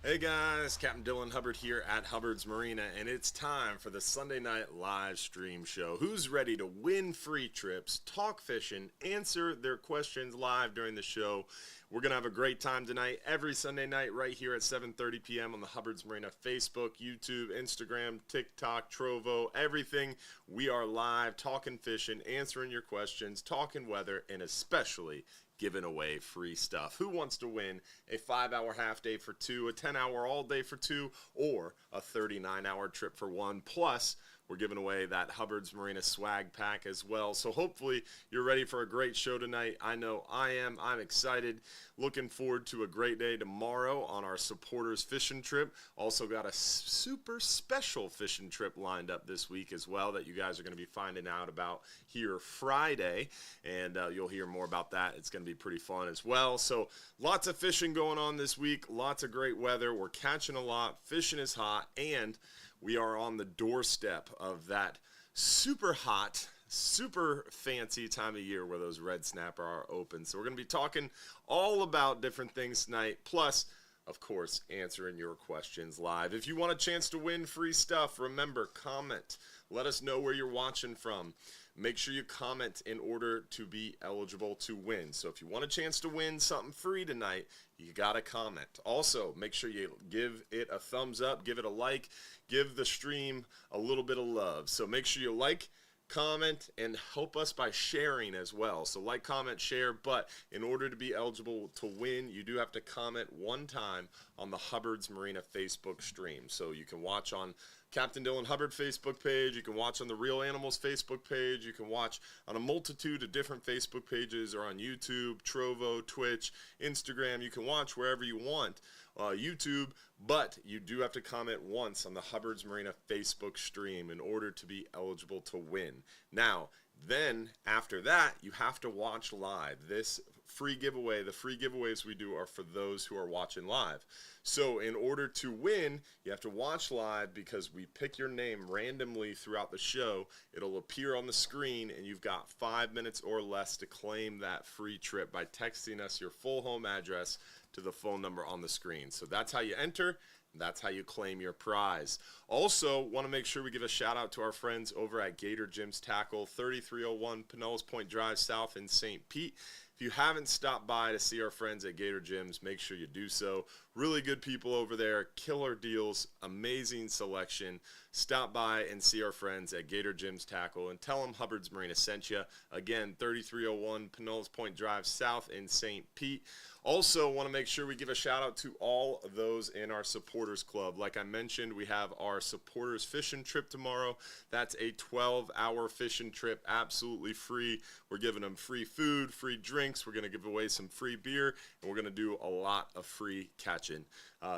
Hey guys, Captain Dylan Hubbard here at Hubbard's Marina, and it's time for the Sunday night live stream show. Who's ready to win free trips, talk fishing, answer their questions live during the show? We're going to have a great time tonight, every Sunday night, right here at 7:30 p.m. on the Hubbard's Marina Facebook, YouTube, Instagram, TikTok, Trovo, everything. We are live, talking fishing, answering your questions, talking weather, and especially giving away free stuff. Who wants to win a 5-hour half day for two, a 10-hour all day for two, or a 39-hour trip for one? Plus, we're giving away that Hubbard's Marina swag pack as well. So hopefully you're ready for a great show tonight. I know I am. I'm excited. Looking forward to a great day tomorrow on our supporters fishing trip. Also got a super special fishing trip lined up this week as well that you guys are going to be finding out about here Friday. And you'll hear more about that. It's going to be pretty fun as well. So lots of fishing going on this week. Lots of great weather. We're catching a lot. Fishing is hot. And we are on the doorstep of that super hot, super fancy time of year where those red snapper are open. So we're going to be talking all about different things tonight. Plus, of course, answering your questions live. If you want a chance to win free stuff, remember, comment. Let us know where you're watching from. Make sure you comment in order to be eligible to win. So if you want a chance to win something free tonight, you got to comment. Also, make sure you give it a thumbs up, give it a like, give the stream a little bit of love. So make sure you like, comment, and help us by sharing as well. So like, comment, share, but in order to be eligible to win, you do have to comment one time on the Hubbard's Marina Facebook stream. So you can watch on Captain Dylan Hubbard Facebook page, you can watch on the Real Animals Facebook page, you can watch on a multitude of different Facebook pages or on YouTube, Trovo, Twitch, Instagram. You can watch wherever you want, YouTube, but you do have to comment once on the Hubbard's Marina Facebook stream in order to be eligible to win. Now, then after that, you have to watch live. This free giveaway, the free giveaways we do are for those who are watching live. So in order to win, you have to watch live because we pick your name randomly throughout the show. It'll appear on the screen, and you've got 5 minutes or less to claim that free trip by texting us your full home address to the phone number on the screen. So that's how you enter. That's how you claim your prize. Also, want to make sure we give a shout out to our friends over at Gator Jim's Tackle, 3301 Pinellas Point Drive South in St. Pete. If you haven't stopped by to see our friends at Gator Jim's, make sure you do so. Really good people over there, killer deals, amazing selection. Stop by and see our friends at Gator Jim's Tackle and tell them Hubbard's Marina sent you. Again, 3301 Pinellas Point Drive South in St. Pete. Also, want to make sure we give a shout out to all of those in our supporters club. Like I mentioned, we have our supporters fishing trip tomorrow. That's a 12-hour fishing trip, absolutely free. We're giving them free food, free drinks. We're going to give away some free beer, and we're going to do a lot of free catching.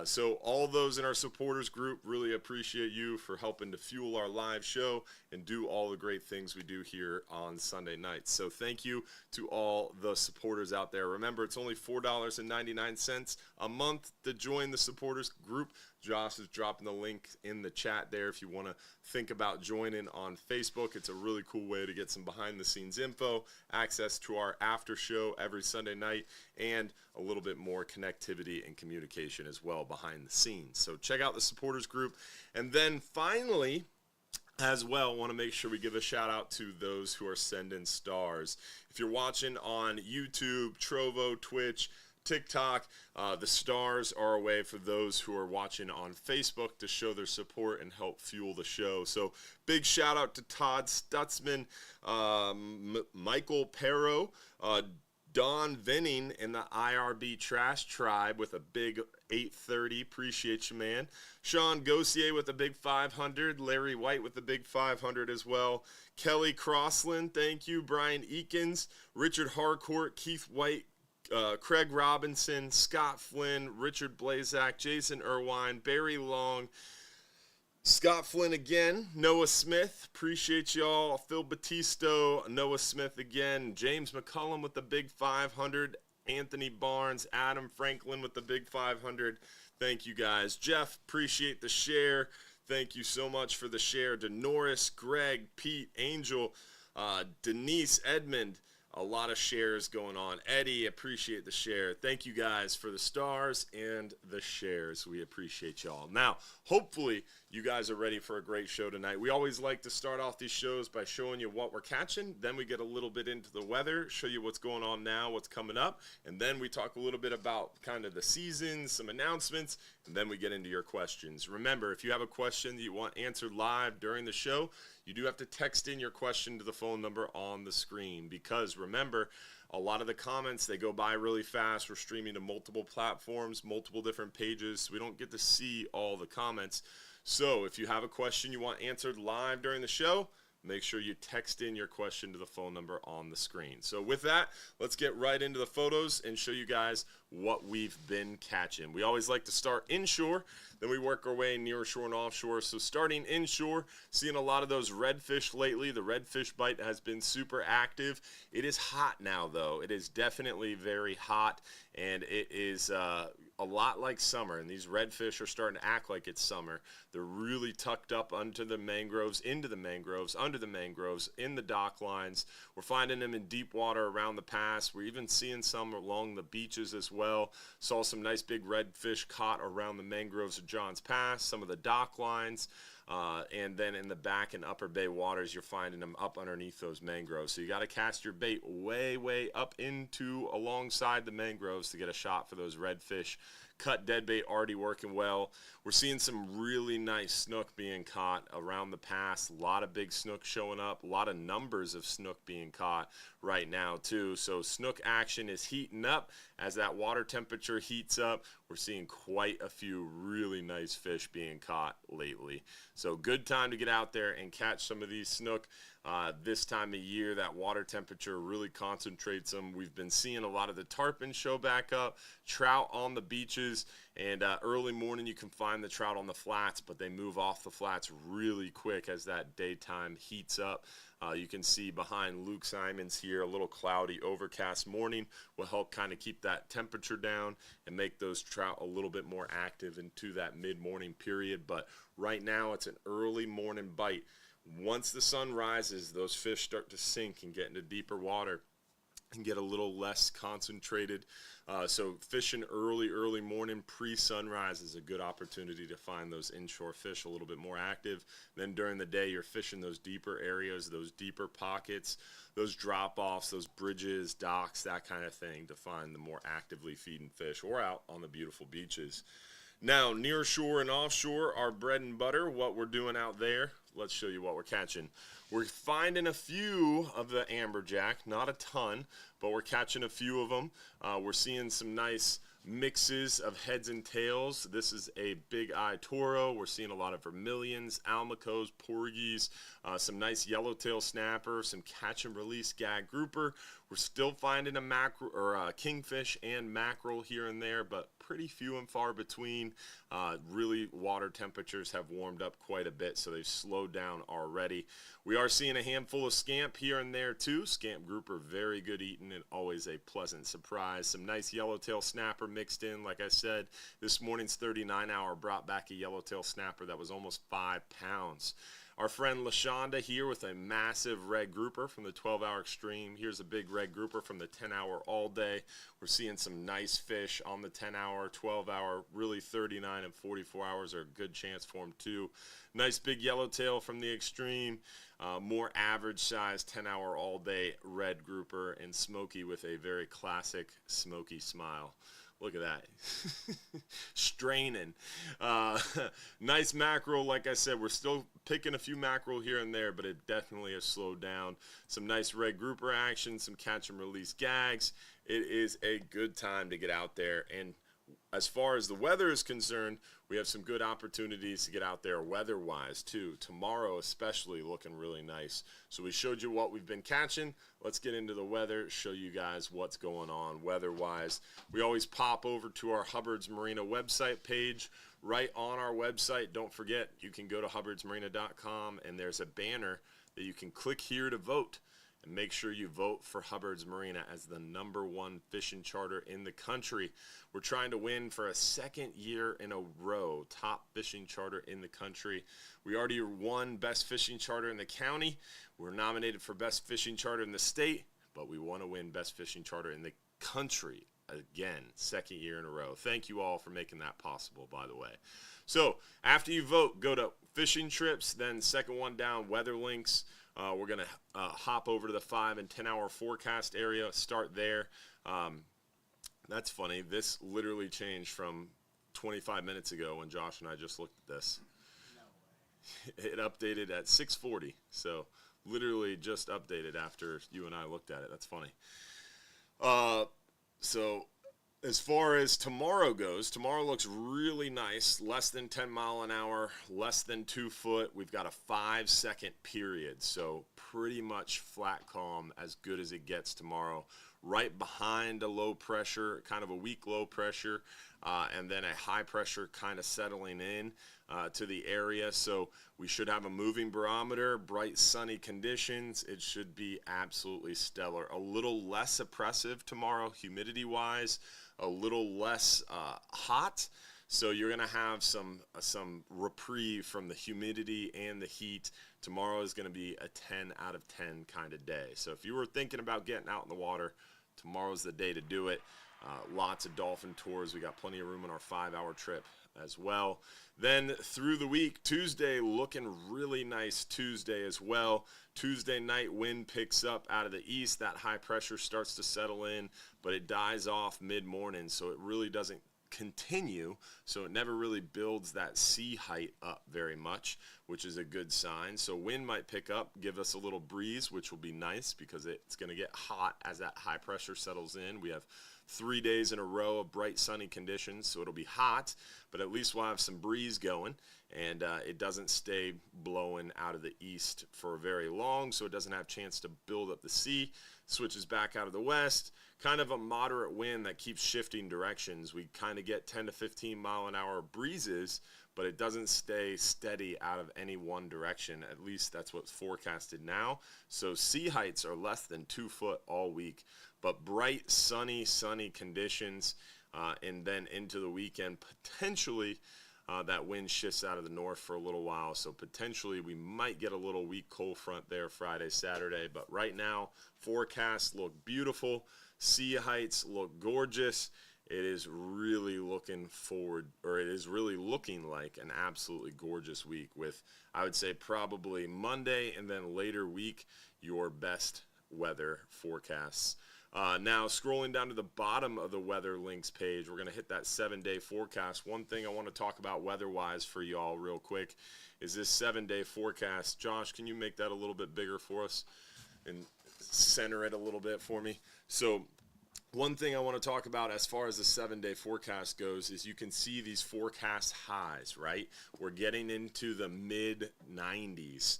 So all those in our supporters group, really appreciate you for helping to fuel our live show and do all the great things we do here on Sunday nights. So thank you to all the supporters out there. Remember, it's only $4.99 a month to join the supporters group. Josh is dropping the link in the chat there if you want to think about joining on Facebook. It's a really cool way to get some behind-the-scenes info, access to our after show every Sunday night, and a little bit more connectivity and communication as well behind the scenes. So check out the supporters group. And then finally, as well, want to make sure we give a shout out to those who are sending stars. If you're watching on YouTube, Trovo, Twitch, TikTok, the stars are a way for those who are watching on Facebook to show their support and help fuel the show. So big shout out to Todd Stutzman, Michael Perro, Don Venning in the IRB Trash Tribe with a big 830. Appreciate you, man. Sean Gossier with a big 500. Larry White with the big 500 as well. Kelly Crossland, thank you. Brian Eakins, Richard Harcourt, Keith White, Craig Robinson, Scott Flynn, Richard Blazak, Jason Irwine, Barry Long, Scott Flynn again, Noah Smith, appreciate y'all, Phil Battisto, Noah Smith again, James McCullum with the big 500, Anthony Barnes, Adam Franklin with the big 500, thank you guys. Jeff, appreciate the share, thank you so much for the share. Denoris, Greg, Pete, Angel, Denise, Edmond, A lot of shares going on. Eddie, appreciate the share. Thank you guys for the stars and the shares. We appreciate y'all. Now, hopefully you guys are ready for a great show tonight. We always like to start off these shows by showing you what we're catching. Then we get a little bit into the weather, show you what's going on now, what's coming up. And then we talk a little bit about kind of the season, some announcements, and then we get into your questions. Remember, if you have a question that you want answered live during the show, you do have to text in your question to the phone number on the screen, because remember, a lot of the comments, they go by really fast. We're streaming to multiple platforms, multiple different pages, so we don't get to see all the comments. So if you have a question you want answered live during the show, make sure you text in your question to the phone number on the screen. So with that, let's get right into the photos and show you guys what we've been catching. We always like to start inshore, then we work our way near shore and offshore. So starting inshore, seeing a lot of those redfish lately. The redfish bite has been super active. It is hot now, though. It is definitely very hot, and it is a lot like summer, and these redfish are starting to act like it's summer. They're really tucked up into the mangroves, under the mangroves, in the dock lines. We're finding them in deep water around the pass. We're even seeing some along the beaches as well. Saw some nice big redfish caught around the mangroves of Johns Pass, some of the dock lines. And then in the back and upper bay waters, you're finding them up underneath those mangroves. So you got to cast your bait way, way up into alongside the mangroves to get a shot for those redfish. Cut dead bait already working well. We're seeing some really nice snook being caught around the pass. A lot of big snook showing up. A lot of numbers of snook being caught right now too. So snook action is heating up. As that water temperature heats up, we're seeing quite a few really nice fish being caught lately. So good time to get out there and catch some of these snook. This time of year, that water temperature really concentrates them. We've been seeing a lot of the tarpon show back up, trout on the beaches, and early morning you can find the trout on the flats, but they move off the flats really quick as that daytime heats up. You can see behind Luke Simons here, a little cloudy, overcast morning will help kind of keep that temperature down and make those trout a little bit more active into that mid-morning period. But right now, it's an early morning bite. Once the sun rises, those fish start to sink and get into deeper water and get a little less concentrated. So fishing early morning, pre-sunrise is a good opportunity to find those inshore fish a little bit more active. Then during the day, you're fishing those deeper areas, those deeper pockets, those drop-offs, those bridges, docks, that kind of thing, to find the more actively feeding fish, or out on the beautiful beaches. Now, near shore and offshore, our bread and butter, what we're doing out there. Let's show you what we're catching. We're finding a few of the amberjack, not a ton, but we're catching a few of them. We're seeing some nice mixes of heads and tails. This is a big eye toro. We're seeing a lot of vermilions, almacos, porgies, some nice yellowtail snapper, some catch and release gag grouper. We're still finding a mackerel or a kingfish and mackerel here and there, but pretty few and far between. Really, water temperatures have warmed up quite a bit, so they've slowed down already. We are seeing a handful of scamp here and there too. Scamp grouper, very good eating and always a pleasant surprise. Some nice yellowtail snapper mixed in. Like I said, this morning's 39-hour brought back a yellowtail snapper that was almost 5 pounds. Our friend LaShonda here with a massive red grouper from the 12-hour extreme. Here's a big red grouper from the 10-hour all day. We're seeing some nice fish on the 10-hour, 12-hour, really 39 and 44 hours are a good chance for them too. Nice big yellowtail from the extreme. More average size 10-hour all day red grouper, and smoky with a very classic smoky smile. Look at that. Straining. Nice mackerel. Like I said, we're still picking a few mackerel here and there, but it definitely has slowed down. Some nice red grouper action, some catch and release gags. It is a good time to get out there. And as far as the weather is concerned, we have some good opportunities to get out there weather-wise too. Tomorrow especially looking really nice. So we showed you what we've been catching. Let's get into the weather, show you guys what's going on weather-wise. We always pop over to our Hubbard's Marina website page. Right on our website, don't forget, you can go to hubbardsmarina.com, and there's a banner that you can click here to vote. And make sure you vote for Hubbard's Marina as the #1 fishing charter in the country. We're trying to win for a second year in a row, top fishing charter in the country. We already won best fishing charter in the county. We're nominated for best fishing charter in the state, but we want to win best fishing charter in the country again, second year in a row. Thank you all for making that possible, by the way. So after you vote, go to fishing trips, then second one down, weather links. We're going to hop over to the 5 and 10 hour forecast area, start there. That's funny. This literally changed from 25 minutes ago when Josh and I just looked at this. It updated at 6:40, so literally just updated after you and I looked at it. That's funny. So as far as tomorrow goes, tomorrow looks really nice. Less than 10 mile an hour, less than 2 foot. We've got a 5-second period, so pretty much flat calm, as good as it gets tomorrow. Right behind a low pressure, kind of a weak low pressure, and then a high pressure kind of settling in to the area. So we should have a moving barometer, bright sunny conditions. It should be absolutely stellar. A little less oppressive tomorrow, humidity wise, a little less hot. So you're going to have some reprieve from the humidity and the heat. Tomorrow is going to be a 10 out of 10 kind of day. So if you were thinking about getting out in the water, tomorrow's the day to do it. Lots of dolphin tours. We got plenty of room on our 5-hour trip as well. Then through the week, Tuesday looking really nice Tuesday as well. Tuesday night, wind picks up out of the east. That high pressure starts to settle in, but it dies off mid-morning, so it really doesn't continue, so it never really builds that sea height up very much, which is a good sign. So wind might pick up, give us a little breeze, which will be nice because it's going to get hot as that high pressure settles in. We have 3 days in a row of bright sunny conditions, so it'll be hot, but at least we'll have some breeze going, and it doesn't stay blowing out of the east for very long, so it doesn't have a chance to build up the sea. Switches back out of the west, kind of a moderate wind that keeps shifting directions. We kind of get 10 to 15 mile an hour breezes, but it doesn't stay steady out of any one direction. At least that's what's forecasted now. So sea heights are less than 2 foot all week, but bright, sunny conditions, and then into the weekend, potentially that wind shifts out of the north for a little while, so potentially we might get a little weak cold front there Friday, Saturday, but right now forecasts look beautiful. Sea heights look gorgeous. It is really looking like an absolutely gorgeous week with, I would say, probably Monday and then later week, your best weather forecasts. Now, scrolling down to the bottom of the weather links page, we're going to hit that 7-day forecast. One thing I want to talk about weather-wise for y'all real quick is this 7-day forecast. Josh, can you make that a little bit bigger for us and center it a little bit for me? So one thing I want to talk about as far as the 7-day forecast goes is you can see these forecast highs, right? We're getting into the mid-90s.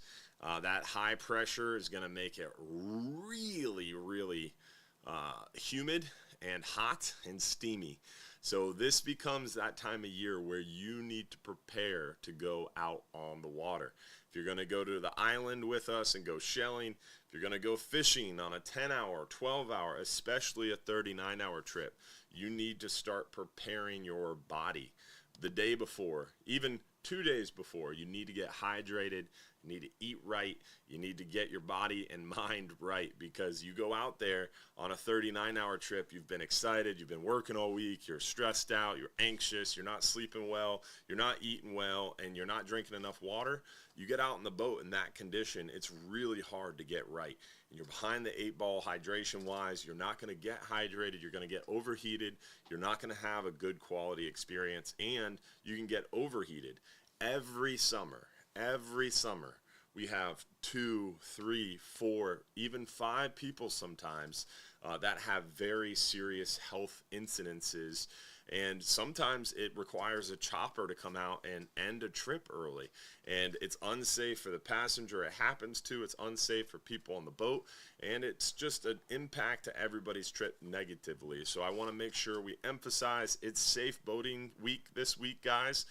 That high pressure is going to make it really, really humid and hot and steamy. So this becomes that time of year where you need to prepare to go out on the water. If you're going to go to the island with us and go shelling, if you're going to go fishing on a 10-hour, 12-hour, especially a 39-hour trip, you need to start preparing your body the day before, even 2 days before. You need to get hydrated. You need to eat right. You need to get your body and mind right, because you go out there on a 39-hour trip, you've been excited, you've been working all week, you're stressed out, you're anxious, you're not sleeping well, you're not eating well, and you're not drinking enough water. You get out in the boat in that condition, it's really hard to get right. And you're behind the 8-ball hydration-wise. You're not going to get hydrated. You're going to get overheated. You're not going to have a good quality experience, and you can get overheated. Every summer, we have 2, 3, 4, even 5 people sometimes that have very serious health incidences, and sometimes it requires a chopper to come out and end a trip early, and it's unsafe for the passenger it happens to, it's unsafe for people on the boat, and it's just an impact to everybody's trip negatively. So I want to make sure we emphasize it's safe boating week this week, guys.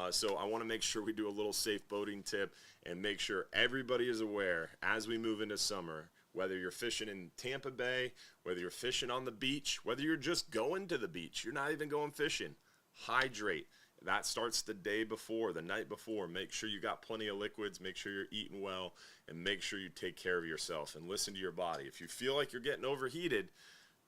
So I want to make sure we do a little safe boating tip and make sure everybody is aware as we move into summer, whether you're fishing in Tampa Bay, whether you're fishing on the beach, whether you're just going to the beach, you're not even going fishing, hydrate. That starts the day before, the night before. Make sure you got plenty of liquids, make sure you're eating well, and make sure you take care of yourself and listen to your body. If you feel like you're getting overheated,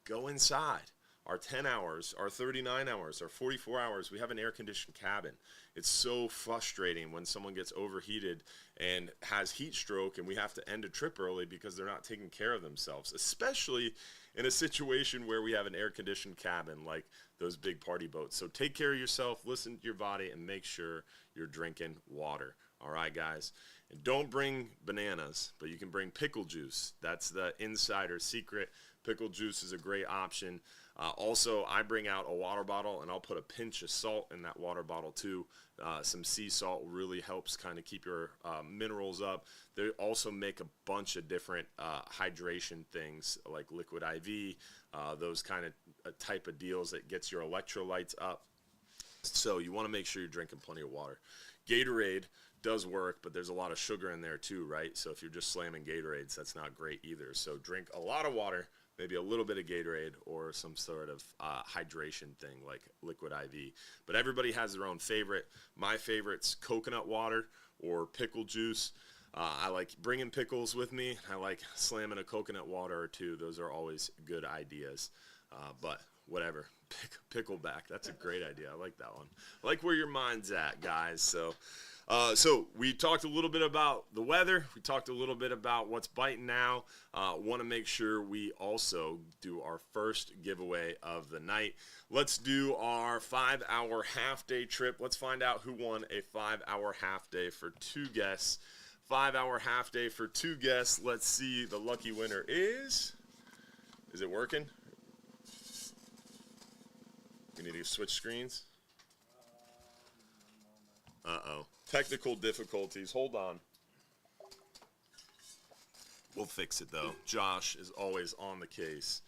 go inside. Our 10 hours, our 39 hours, our 44 hours, we have an air-conditioned cabin. It's so frustrating when someone gets overheated and has heat stroke and we have to end a trip early because they're not taking care of themselves, especially in a situation where we have an air-conditioned cabin like those big party boats. So take care of yourself, listen to your body, and make sure you're drinking water. All right, guys? And don't bring bananas, but you can bring pickle juice. That's the insider secret. Pickle juice is a great option. Also, I bring out a water bottle, and I'll put a pinch of salt in that water bottle too. Some sea salt really helps kind of keep your minerals up. They also make a bunch of different hydration things like liquid IV, those kind of type of deals that gets your electrolytes up. So you want to make sure you're drinking plenty of water. Gatorade does work, but there's a lot of sugar in there too, right? So if you're just slamming Gatorades, that's not great either. So drink a lot of water, maybe a little bit of Gatorade or some sort of hydration thing like liquid IV. But everybody has their own favorite. My favorite's coconut water or pickle juice. I like bringing pickles with me. I like slamming a coconut water or two. Those are always good ideas. But whatever, pickleback, that's a great idea. I like that one. I like where your mind's at, guys. So we talked a little bit about the weather. We talked a little bit about what's biting now. Want to make sure we also do our first giveaway of the night. Let's do our 5-hour half-day trip. Let's find out who won a 5-hour half-day for 2 guests. 5-hour half-day for 2 guests. Let's see. The lucky winner is it working? We need to switch screens. Uh-oh. Technical difficulties. Hold on. We'll fix it, though. Josh is always on the case.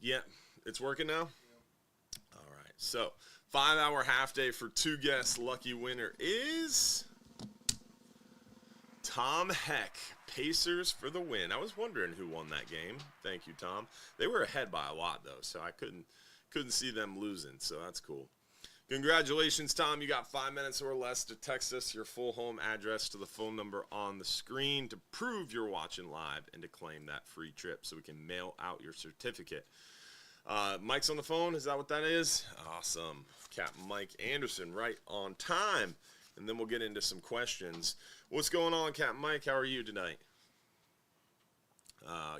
Yeah, it's working now? Yeah. All right. So, 5-hour half-day for 2 guests. Lucky winner is Tom Heck. Pacers for the win. I was wondering who won that game. Thank you, Tom. They were ahead by a lot, though, so I couldn't see them losing, so that's cool. Congratulations, Tom. You got 5 minutes or less to text us your full home address to the phone number on the screen to prove you're watching live and to claim that free trip so we can mail out your certificate. Mike's on the phone. Is that what that is? Awesome. Capt Mike Anderson right on time. And then we'll get into some questions. What's going on, Capt Mike? How are you tonight?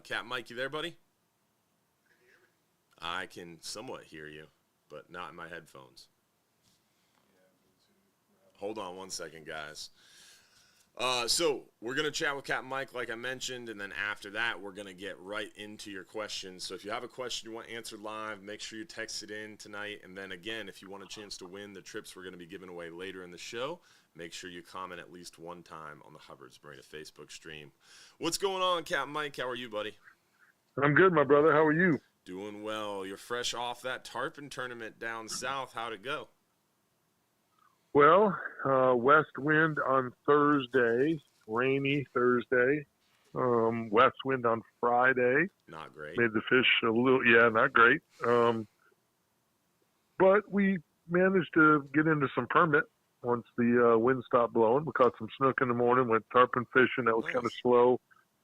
Capt Mike, you there, buddy? Can you hear me? I can somewhat hear you, but not in my headphones. Hold on one second, guys. So we're going to chat with Capt Mike, like I mentioned, and then after that, we're going to get right into your questions. So if you have a question you want answered live, make sure you text it in tonight. And then again, if you want a chance to win the trips we're going to be giving away later in the show, make sure you comment at least one time on the Hubbard's Marina Facebook stream. What's going on, Capt Mike? How are you, buddy? I'm good, my brother. How are you? Doing well. You're fresh off that tarpon tournament down south. How'd it go? Well, west wind on Thursday, rainy Thursday. West wind on Friday. Not great. Made the fish a little, not great. But we managed to get into some permit once the wind stopped blowing. We caught some snook in the morning, went tarpon fishing. That was kind of slow.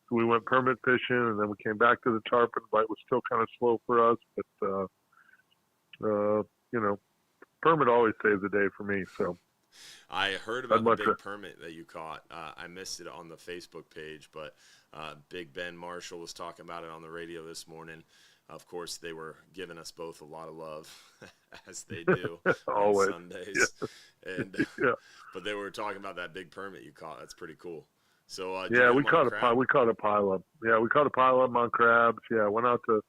So we went permit fishing, and then we came back to the tarpon. Bite was still kind of slow for us, but, permit always saves the day for me. So I heard about the big permit that you caught. I missed it on the Facebook page, but Big Ben Marshall was talking about it on the radio this morning. Of course, they were giving us both a lot of love, as they do on Sundays. Yeah. And but they were talking about that big permit you caught. That's pretty cool. So we caught a pileup. Yeah, we caught a pileup on crabs. Yeah, went out to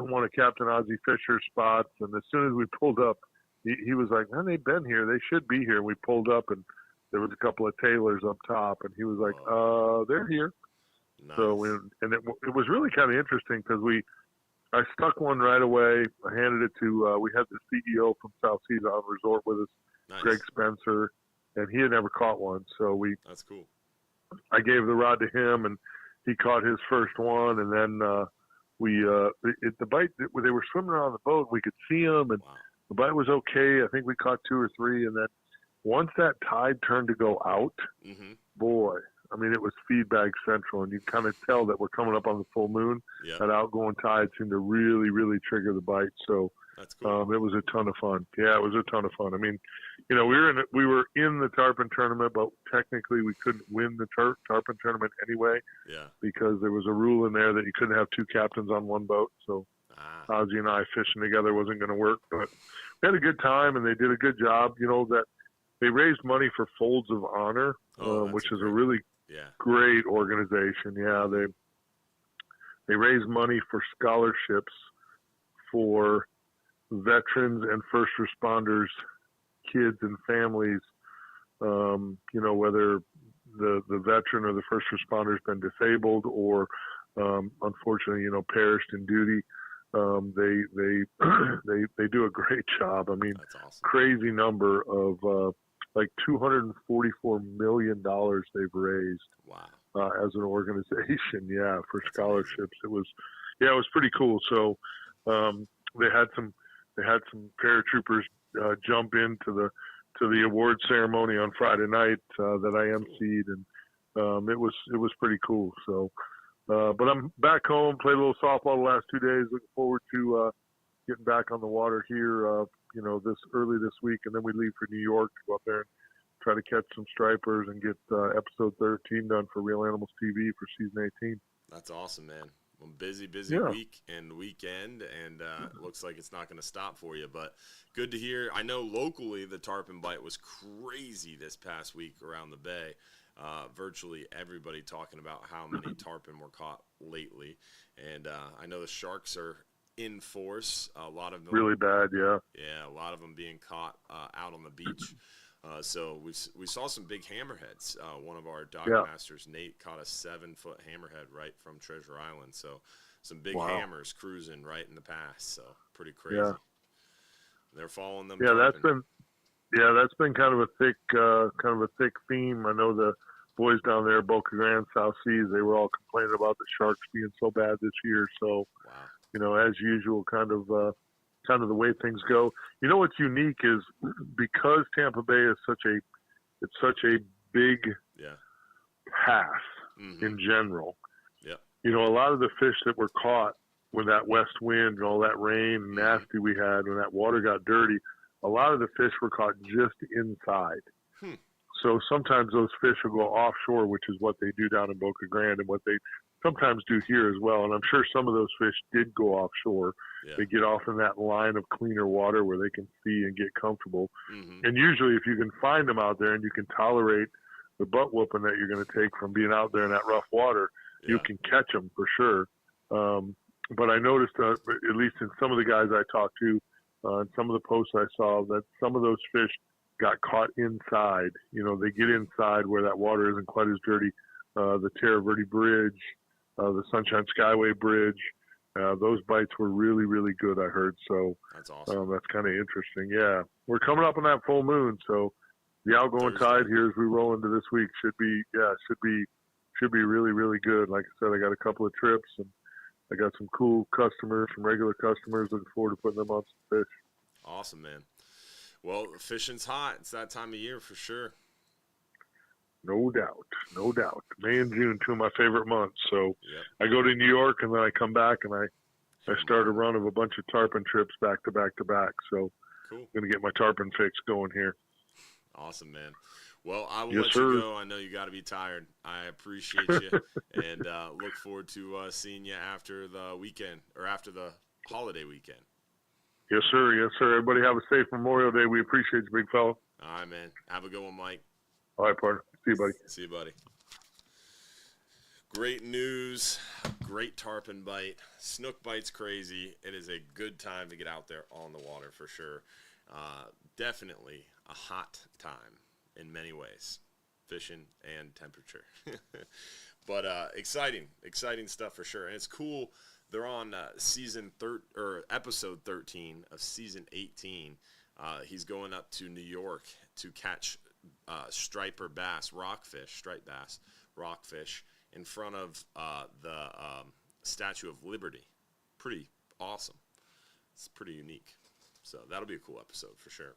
one of Captain Ozzie Fisher's spots, and as soon as we pulled up, he was like, "Man, they've been here. They should be here." And we pulled up, and there was a couple of tailors up top, and he was like, "They're here." Nice. So it was really kind of interesting because I stuck one right away. I handed it to we had the CEO from South Seas Island Resort with us, nice. Greg Spencer, and he had never caught one. So that's cool. I gave the rod to him, and he caught his first one, and then the bite. They were swimming around the boat. We could see them, and The bite was okay. I think we caught 2 or 3, and then once that tide turned to go out, boy, I mean, it was feedback central, and you kind of tell that we're coming up on the full moon. Yep. That outgoing tide seemed to really, really trigger the bite. So that's cool. It was a ton of fun. Yeah, it was a ton of fun. I mean, we were in the tarpon tournament, but technically we couldn't win the tarpon tournament anyway. Yeah. Because there was a rule in there that you couldn't have 2 captains on one boat. So Ozzy and I fishing together wasn't going to work. But we had a good time, and they did a good job. That they raised money for Folds of Honor, which is a really great organization. Yeah, they raise money for scholarships for veterans and first responders, kids and families. Whether the veteran or the first responder has been disabled or unfortunately, perished in duty. They do a great job. I mean, that's awesome. Crazy number of like $244 million they've raised. Wow. As an organization. Yeah. For that's scholarships. Amazing. It was pretty cool. So, they had some paratroopers, jump into the award ceremony on Friday night, that I emceed, and, it was pretty cool. So, but I'm back home, played a little softball the last 2 days, looking forward to, getting back on the water here, this week, and then we leave for New York to go up there and try to catch some stripers and get episode 13 done for Real Animals TV for season 18. That's awesome, man. Well, busy week and weekend, and it looks like it's not going to stop for you, but good to hear. I know locally the tarpon bite was crazy this past week around the bay. Virtually everybody talking about how many tarpon were caught lately, and I know the sharks are in force. A lot of them really bad, yeah. Yeah, a lot of them being caught out on the beach. So we saw some big hammerheads. One of our dock masters, Nate, caught a 7-foot hammerhead right from Treasure Island. So some big hammers cruising right in the pass. So pretty crazy. Yeah. They're following them. Yeah, that's been kind of a thick theme. I know the boys down there, Boca Grande, South Seas, they were all complaining about the sharks being so bad this year. So, as usual, kind of the way things go. What's unique is because Tampa Bay is such a big pass in general. Yeah. A lot of the fish that were caught with that west wind and all that rain and nasty we had when that water got dirty, a lot of the fish were caught just inside. So sometimes those fish will go offshore, which is what they do down in Boca Grande and what they sometimes do here as well. And I'm sure some of those fish did go offshore. Yeah. They get off in that line of cleaner water where they can see and get comfortable. And usually if you can find them out there and you can tolerate the butt whooping that you're going to take from being out there in that rough water, you can catch them for sure. But I noticed, at least in some of the guys I talked to, and some of the posts I saw, that some of those fish got caught inside. They get inside where that water isn't quite as dirty. The Terra Verde Bridge, the Sunshine Skyway Bridge, those bites were really, really good, I heard. So that's awesome. That's kind of interesting. Yeah. We're coming up on that full moon. So the outgoing tide here as we roll into this week should be really, really good. Like I said, I got a couple of trips and I got some cool customers, some regular customers. Looking forward to putting them on some fish. Awesome, man. Well, fishing's hot. It's that time of year for sure. No doubt. May and June, 2 of my favorite months. So I go to New York and then I come back and I start a run of a bunch of tarpon trips back to back to back. So cool. I'm going to get my tarpon fix going here. Awesome, man. Well, I will let you go. I know you got to be tired. I appreciate you and look forward to seeing you after the weekend or after the holiday weekend. Yes, sir. Everybody have a safe Memorial Day. We appreciate you, big fella. All right, man. Have a good one, Mike. All right, partner. See you, buddy. See you, buddy. Great news. Great tarpon bite. Snook bite's crazy. It is a good time to get out there on the water for sure. Definitely a hot time in many ways, fishing and temperature. But exciting stuff for sure. And it's cool. They're on episode 13 of season 18. He's going up to New York to catch striper bass, striped bass, rockfish in front of the Statue of Liberty. Pretty awesome. It's pretty unique. So that'll be a cool episode for sure.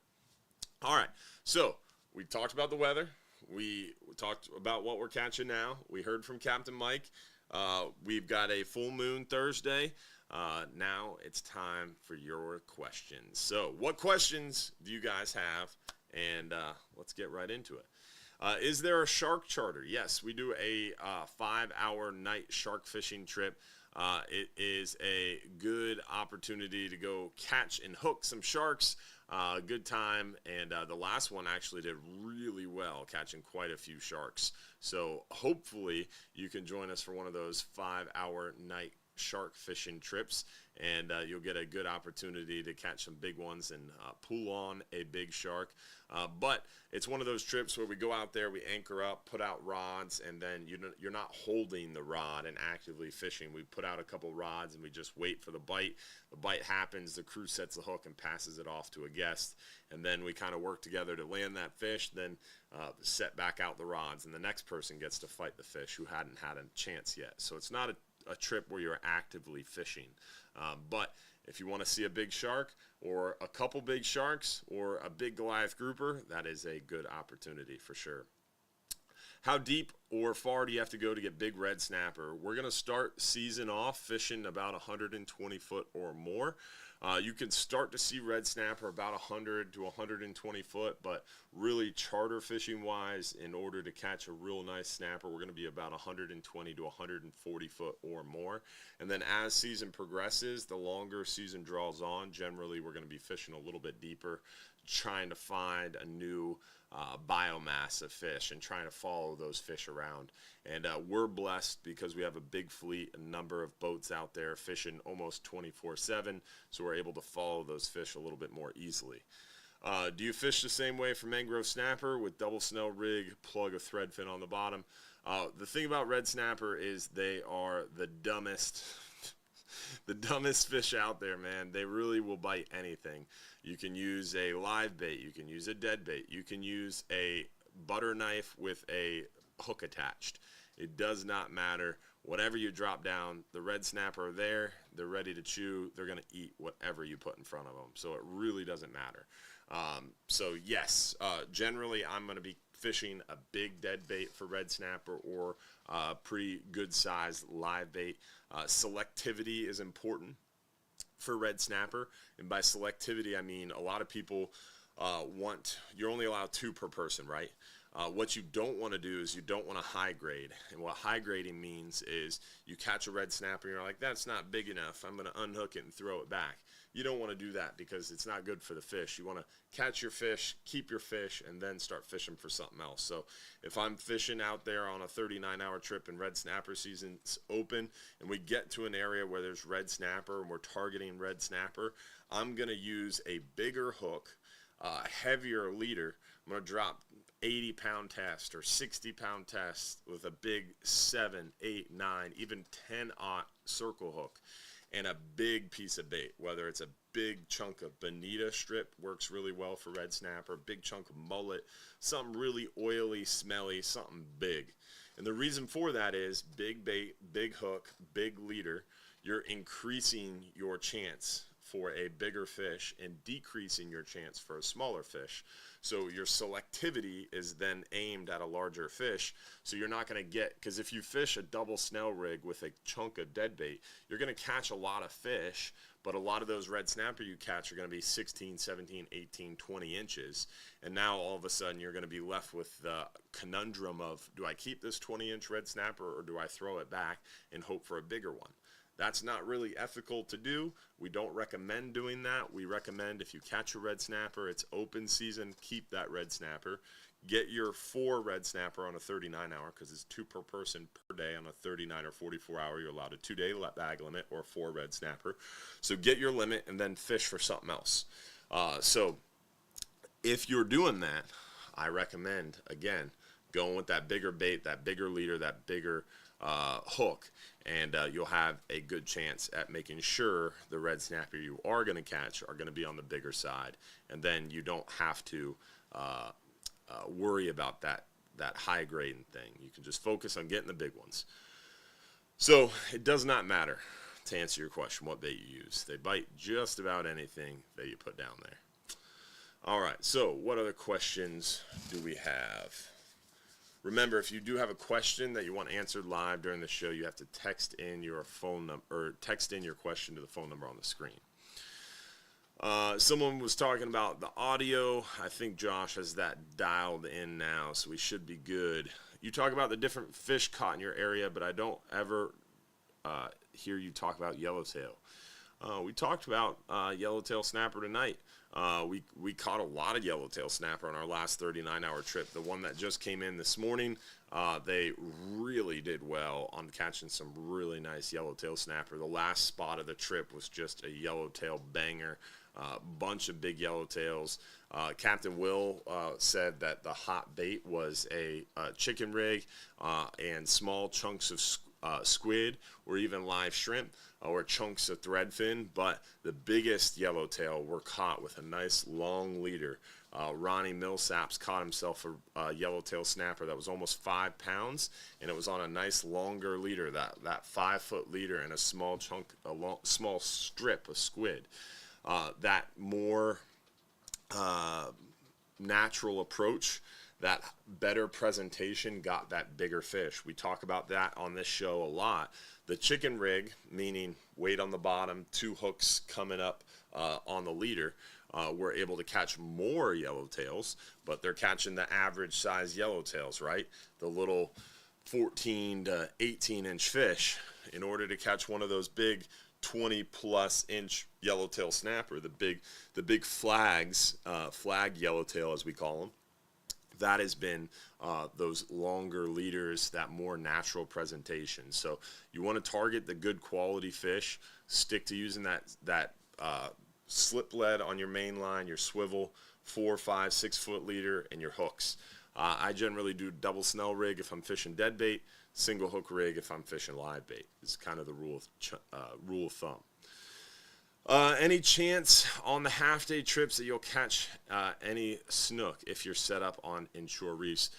All right. So we talked about the weather. We talked about what we're catching now. We heard from Captain Mike. We've got a full moon Thursday. Now it's time for your questions. So what questions do you guys have? And let's get right into it. Is there a shark charter? Yes, we do a 5-hour night shark fishing trip. It is a good opportunity to go catch and hook some sharks. Good time, and the last one actually did really well, catching quite a few sharks. So hopefully you can join us for one of those 5-hour night shark fishing trips, and you'll get a good opportunity to catch some big ones and pull on a big shark. But it's one of those trips where we go out there, we anchor up, put out rods, and then you're not holding the rod and actively fishing. We put out a couple rods and we just wait for the bite. The bite happens, the crew sets the hook and passes it off to a guest, and then we kind of work together to land that fish, then set back out the rods, and the next person gets to fight the fish who hadn't had a chance yet. So it's not a trip where you're actively fishing. But if you want to see a big shark or a couple big sharks or a big Goliath grouper, that is a good opportunity for sure. How deep or far do you have to go to get big red snapper? We're going to start season off fishing about 120 foot or more. You can start to see red snapper about 100 to 120 foot, but really charter fishing wise, in order to catch a real nice snapper, we're going to be about 120 to 140 foot or more. And then as season progresses, the longer season draws on, generally we're going to be fishing a little bit deeper, trying to find a new biomass of fish and trying to follow those fish around. And we're blessed because we have a big fleet, a number of boats out there fishing almost 24/7, so we're able to follow those fish a little bit more easily. Do you fish the same way for mangrove snapper with double snell rig, plug a thread fin on the bottom? The thing about red snapper is they are the dumbest the dumbest fish out there, man. They really will bite anything. You can use a live bait, you can use a dead bait, you can use a butter knife with a hook attached. It does not matter. Whatever you drop down, the red snapper are there, they're ready to chew, they're going to eat whatever you put in front of them. So it really doesn't matter. So yes, generally I'm going to be fishing a big dead bait for red snapper or pretty good sized live bait. Selectivity is important for red snapper, and by selectivity I mean a lot of people you're only allowed 2 per person, right? What you don't want to do is you don't want to high grade, and what high grading means is you catch a red snapper and you're like, that's not big enough, I'm going to unhook it and throw it back. You don't want to do that because it's not good for the fish. You want to catch your fish, keep your fish, and then start fishing for something else. So if I'm fishing out there on a 39-hour trip and red snapper season's open and we get to an area where there's red snapper and we're targeting red snapper, I'm going to use a bigger hook, heavier leader. I'm going to drop 80-pound test or 60-pound test with a big 7, 8, 9, even 10-aught circle hook, and a big piece of bait, whether it's a big chunk of bonita strip, works really well for red snapper, big chunk of mullet, something really oily, smelly, something big. And the reason for that is big bait, big hook, big leader, you're increasing your chance for a bigger fish and decreasing your chance for a smaller fish. So your selectivity is then aimed at a larger fish. So you're not going to get, because if you fish a double snell rig with a chunk of dead bait, you're going to catch a lot of fish, but a lot of those red snapper you catch are going to be 16, 17, 18, 20 inches. And now all of a sudden you're going to be left with the conundrum of, do I keep this 20-inch red snapper or do I throw it back and hope for a bigger one? That's not really ethical to do. We don't recommend doing that. We recommend if you catch a red snapper, it's open season, keep that red snapper. Get your 4 red snapper on a 39-hour because it's 2 per person per day on a 39 or 44-hour. You're allowed a 2-day bag limit or 4 red snapper. So get your limit and then fish for something else. So if you're doing that, I recommend, again, going with that bigger bait, that bigger leader, that bigger hook, and you'll have a good chance at making sure the red snapper you are going to catch are going to be on the bigger side, and then you don't have to worry about that high grading thing. You can just focus on getting the big ones. So it does not matter. to answer your question, what bait you use. They bite just about anything that you put down there. All right, so what other questions do we have? Remember, if you do have a question that you want answered live during the show, you have to text in your phone number, or text in your question to the phone number on the screen. Someone was talking about the audio. I think Josh has that dialed in now, so we should be good. You talk about the different fish caught in your area, but I don't ever hear you talk about yellowtail. We talked about yellowtail snapper tonight. We caught a lot of yellowtail snapper on our last 39-hour trip. The one that just came in this morning, they really did well on catching some really nice yellowtail snapper. The last spot of the trip was just a yellowtail banger. Bunch of big yellowtails. Captain Will said that the hot bait was a chicken rig and small chunks of squid or even live shrimp or chunks of threadfin, but the biggest yellowtail were caught with a nice long leader. Ronnie Millsaps caught himself a yellowtail snapper that was almost 5 pounds, and it was on a nice longer leader, that 5-foot leader, and a small small strip of squid. That more natural approach, that better presentation got that bigger fish. We talk about that on this show a lot. The chicken rig, meaning weight on the bottom, 2 hooks coming up on the leader, we're able to catch more yellowtails, but they're catching the average size yellowtails, right? The little 14 to 18 inch fish. In order to catch one of those big 20-plus inch yellowtail snapper, the big flags, flag yellowtail as we call them, that has been those longer leaders, that more natural presentation. So you want to target the good quality fish, stick to using that slip lead on your main line, your swivel, 4, 5, 6 foot leader, and your hooks. I generally do double snell rig if I'm fishing dead bait, single hook rig if I'm fishing live bait. It's kind of the rule of thumb. Any chance on the half-day trips that you'll catch any snook if you're set up on inshore reefs?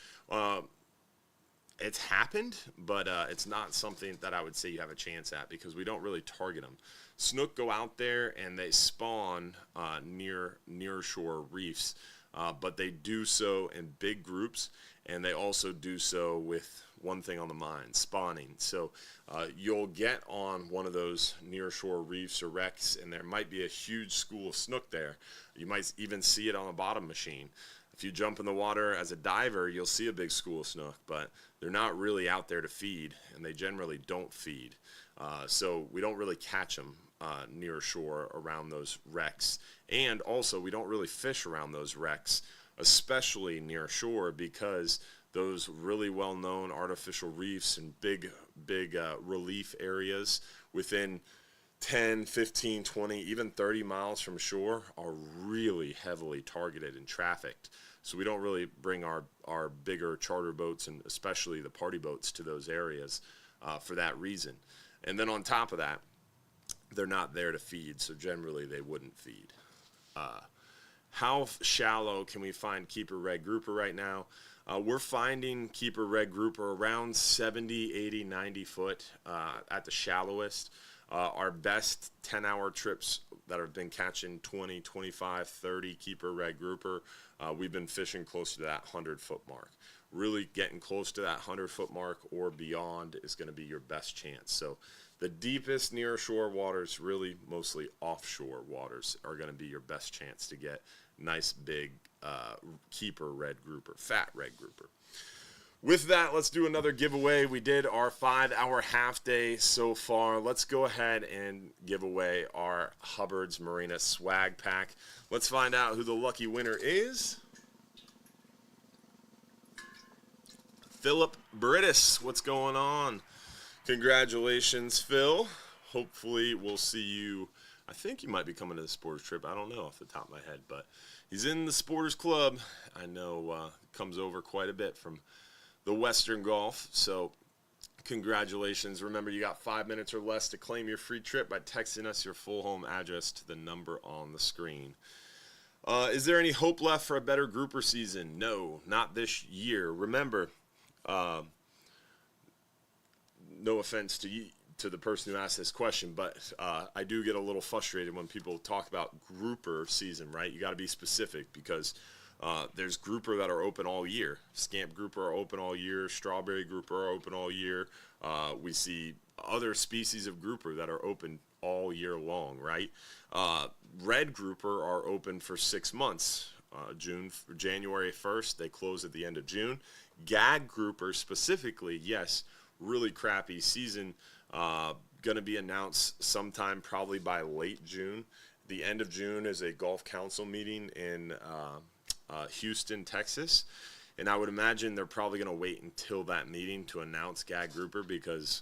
It's happened, but it's not something that I would say you have a chance at because we don't really target them. Snook go out there and they spawn near shore reefs, but they do so in big groups, and they also do so with one thing on the mind, spawning. So you'll get on one of those near shore reefs or wrecks, and there might be a huge school of snook there. You might even see it on a bottom machine. If you jump in the water as a diver, you'll see a big school of snook, but they're not really out there to feed, and they generally don't feed. So we don't really catch them near shore around those wrecks. And also, we don't really fish around those wrecks, especially near shore, because those really well-known artificial reefs and big relief areas within 10, 15, 20, even 30 miles from shore are really heavily targeted and trafficked. So we don't really bring our bigger charter boats and especially the party boats to those areas for that reason. And then on top of that, they're not there to feed, so generally they wouldn't feed. How shallow can we find keeper red grouper right now? We're finding keeper red grouper around 70, 80, 90 foot at the shallowest. Our best 10-hour trips that have been catching 20, 25, 30 keeper red grouper, we've been fishing close to that 100-foot mark. Really getting close to that 100-foot mark or beyond is going to be your best chance. So the deepest near shore waters, really mostly offshore waters, are going to be your best chance to get nice big keeper red grouper, fat red grouper. With that, let's do another giveaway. We did our 5-hour half day so far. Let's go ahead and give away our Hubbard's Marina swag pack. Let's find out who the lucky winner is. Philip Brittis, what's going on? Congratulations, Phil. Hopefully we'll see you. I think you might be coming to the Sporters trip. I don't know off the top of my head, but he's in the Sporters Club. I know comes over quite a bit from the Western Gulf. So congratulations. Remember, you got 5 minutes or less to claim your free trip by texting us your full home address to the number on the screen. Is there any hope left for a better grouper season? No, not this year. Remember, no offense to to the person who asked this question, but I do get a little frustrated when people talk about grouper season, right? You got to be specific because there's grouper that are open all year. Scamp grouper are open all year. Strawberry grouper are open all year. We see other species of grouper that are open all year long, right? Red grouper are open for 6 months. January 1st, they close at the end of June. Gag grouper specifically, yes, really crappy season. Going to be announced sometime probably by late June. The end of June is a Gulf Council meeting in Houston, Texas. And I would imagine they're probably going to wait until that meeting to announce gag grouper because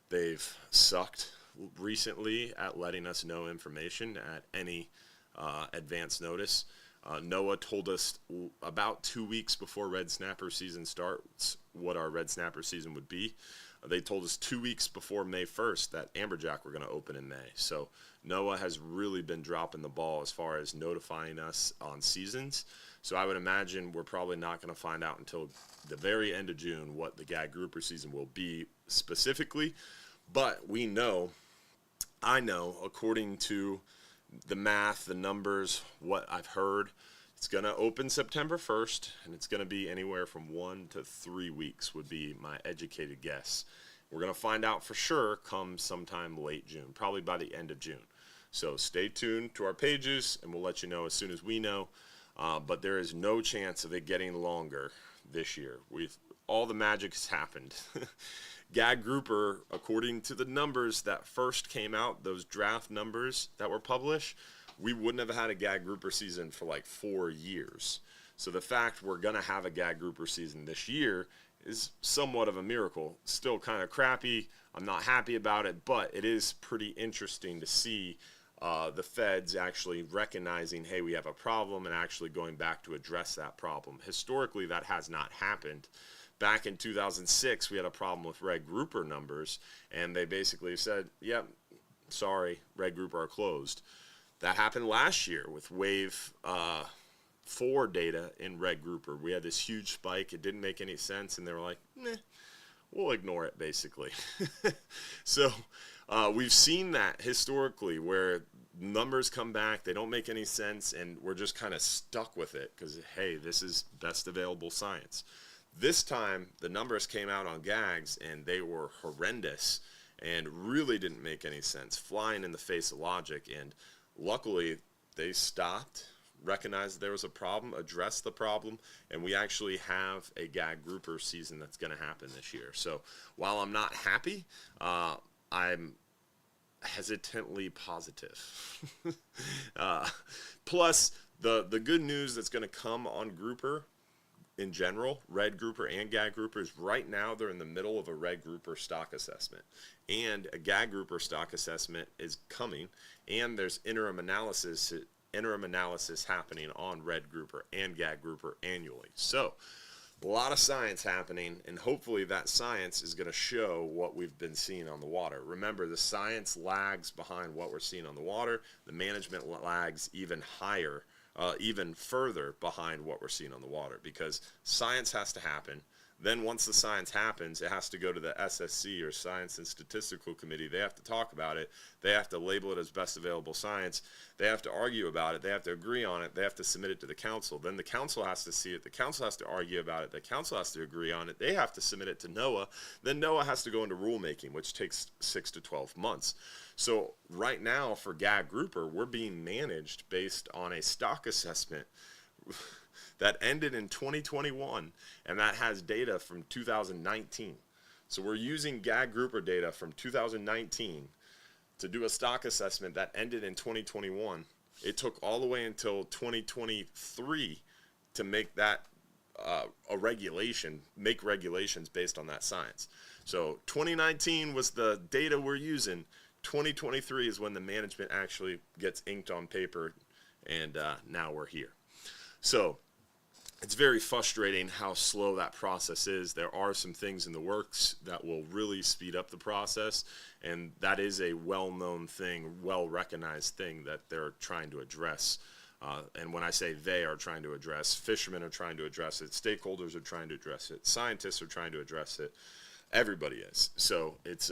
they've sucked recently at letting us know information at any advance notice. NOAA told us about 2 weeks before red snapper season starts what our red snapper season would be. They told us 2 weeks before May 1st that amberjack were going to open in May. So NOAA has really been dropping the ball as far as notifying us on seasons. So I would imagine we're probably not going to find out until the very end of June what the gag grouper season will be specifically. But we know, I know, according to the math, the numbers, what I've heard, it's going to open September 1st, and it's going to be anywhere from 1 to 3 weeks would be my educated guess. We're going to find out for sure come sometime late June, probably by the end of June. So stay tuned to our pages, and we'll let you know as soon as we know. But there is no chance of it getting longer this year. All the magic has happened. Gag grouper, according to the numbers that first came out, those draft numbers that were published, we wouldn't have had a gag grouper season for like 4 years. So the fact we're going to have a gag grouper season this year is somewhat of a miracle. Still kind of crappy. I'm not happy about it, but it is pretty interesting to see the feds actually recognizing, hey, we have a problem and actually going back to address that problem. Historically, that has not happened. Back in 2006, we had a problem with red grouper numbers, and they basically said, yep, sorry, red grouper are closed. That happened last year with wave 4 data in red grouper. We had this huge spike. It didn't make any sense, and they were like, meh, we'll ignore it, basically. So we've seen that historically where numbers come back, they don't make any sense, and we're just kind of stuck with it because, hey, this is best available science. This time, the numbers came out on gags, and they were horrendous and really didn't make any sense, flying in the face of logic. And luckily, they stopped, recognized there was a problem, addressed the problem, and we actually have a gag grouper season that's going to happen this year. So while I'm not happy, I'm hesitantly positive. Plus, the good news that's going to come on grouper in general, red grouper and gag groupers, right now they're in the middle of a red grouper stock assessment. And a gag grouper stock assessment is coming, and there's interim analysis happening on red grouper and gag grouper annually. So a lot of science happening, and hopefully that science is going to show what we've been seeing on the water. Remember, the science lags behind what we're seeing on the water. The management lags even higher, even further behind what we're seeing on the water, because science has to happen. Then once the science happens, it has to go to the SSC, or Science and Statistical Committee. They have to talk about it. They have to label it as best available science. They have to argue about it. They have to agree on it. They have to submit it to the council. Then the council has to see it. The council has to argue about it. The council has to agree on it. They have to submit it to NOAA. Then NOAA has to go into rulemaking, which takes 6 to 12 months. So right now for gag grouper, we're being managed based on a stock assessment that ended in 2021, and that has data from 2019. So we're using gag grouper data from 2019 to do a stock assessment that ended in 2021. It took all the way until 2023 to make that a regulation, make regulations based on that science. So 2019 was the data we're using. 2023 is when the management actually gets inked on paper, and now we're here. So it's very frustrating how slow that process is. There are some things in the works that will really speed up the process, and that is a well-known thing, well-recognized thing that they're trying to address. And when I say they are trying to address, fishermen are trying to address it, stakeholders are trying to address it, scientists are trying to address it. Everybody is. So it's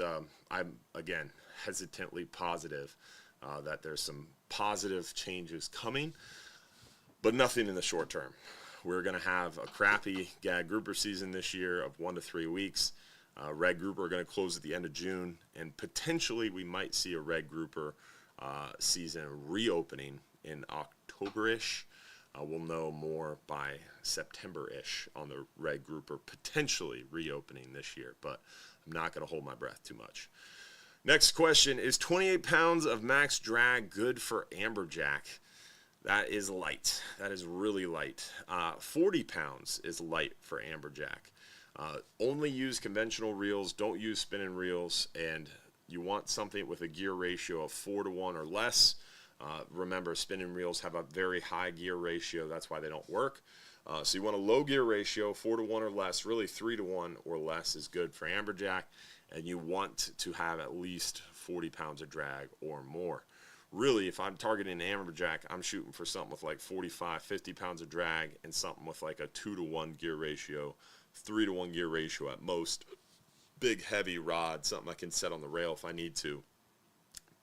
I'm again hesitantly positive that there's some positive changes coming, but nothing in the short term. We're going to have a crappy gag grouper season this year of 1 to 3 weeks. Red grouper are going to close at the end of June, and potentially we might see a red grouper season reopening in October-ish. We'll know more by September-ish on the red grouper potentially reopening this year, but I'm not going to hold my breath too much. Next question, is 28 pounds of max drag good for amberjack? That is light. That is really light. 40 pounds is light for amberjack. Only use conventional reels. Don't use spinning reels. And you want something with a gear ratio of 4 to 1 or less. Remember, spinning reels have a very high gear ratio. That's why they don't work. So you want a low gear ratio, 4 to 1 or less. Really, 3 to 1 or less is good for amberjack. And you want to have at least 40 pounds of drag or more. Really, if I'm targeting an amberjack, I'm shooting for something with like 45, 50 pounds of drag and something with like a 2 to 1 gear ratio, 3 to 1 gear ratio at most. Big, heavy rod, something I can set on the rail if I need to.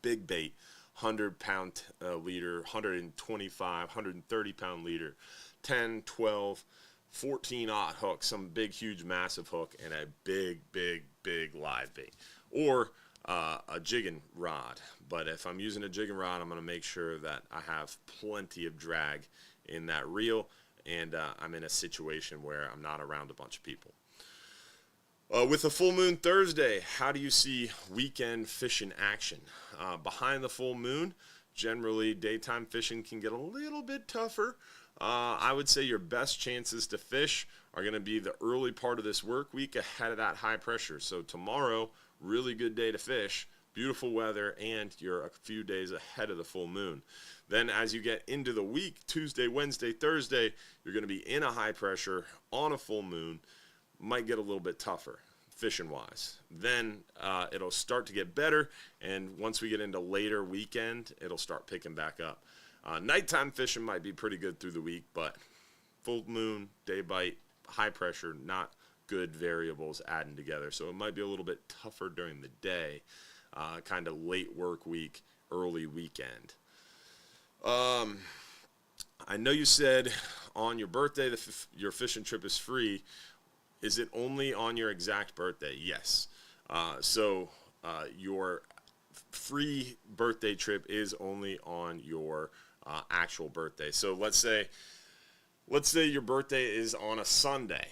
Big bait, 100-pound leader, 125, 130-pound leader, 10, 12, 14-aught hook, some big, huge, massive hook, and a big, big, big live bait. Or a jigging rod. But if I'm using a jigging rod, I'm going to make sure that I have plenty of drag in that reel, and I'm in a situation where I'm not around a bunch of people. With the full moon Thursday, how do you see weekend fishing action? Behind the full moon, generally daytime fishing can get a little bit tougher. I would say your best chances to fish are going to be the early part of this work week ahead of that high pressure. So tomorrow, really good day to fish, beautiful weather, and you're a few days ahead of the full moon. Then as you get into the week, Tuesday, Wednesday, Thursday, you're going to be in a high pressure on a full moon. Might get a little bit tougher fishing wise. Then it'll start to get better, and once we get into later weekend, it'll start picking back up. Nighttime fishing might be pretty good through the week, but full moon, day bite, high pressure, not good variables adding together. So it might be a little bit tougher during the day, kind of late work week, early weekend. I know you said on your birthday your fishing trip is free. Is it only on your exact birthday? Yes. So your free birthday trip is only on your actual birthday. So let's say your birthday is on a Sunday,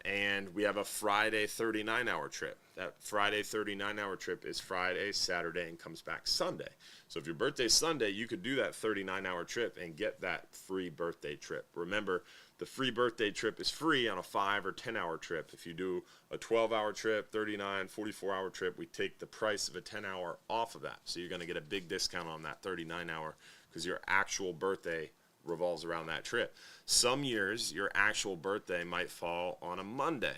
and we have a Friday 39-hour trip. That Friday 39-hour trip is Friday, Saturday, and comes back Sunday. So if your birthday's Sunday, you could do that 39-hour trip and get that free birthday trip. Remember, the free birthday trip is free on a 5 or 10-hour trip. If you do a 12-hour trip, 39, 44-hour trip, we take the price of a 10-hour off of that. So you're going to get a big discount on that 39-hour because your actual birthday revolves around that trip. Some years, your actual birthday might fall on a Monday.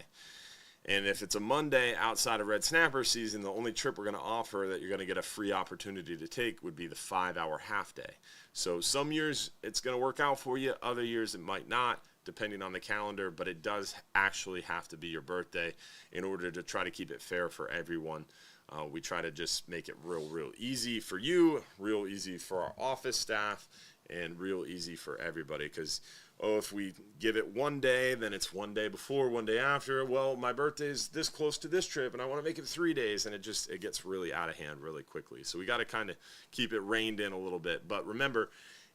And if it's a Monday outside of red snapper season, the only trip we're going to offer that you're going to get a free opportunity to take would be the 5-hour half day. So some years it's going to work out for you. Other years it might not, depending on the calendar. But it does actually have to be your birthday in order to try to keep it fair for everyone. We try to just make it real easy for you, real easy for our office staff, and real easy for everybody. Because if we give it one day, then it's one day before, one day after. Well, my birthday is this close to this trip, and I want to make it 3 days, and it gets really out of hand really quickly. So we got to kind of keep it reined in a little bit. But remember,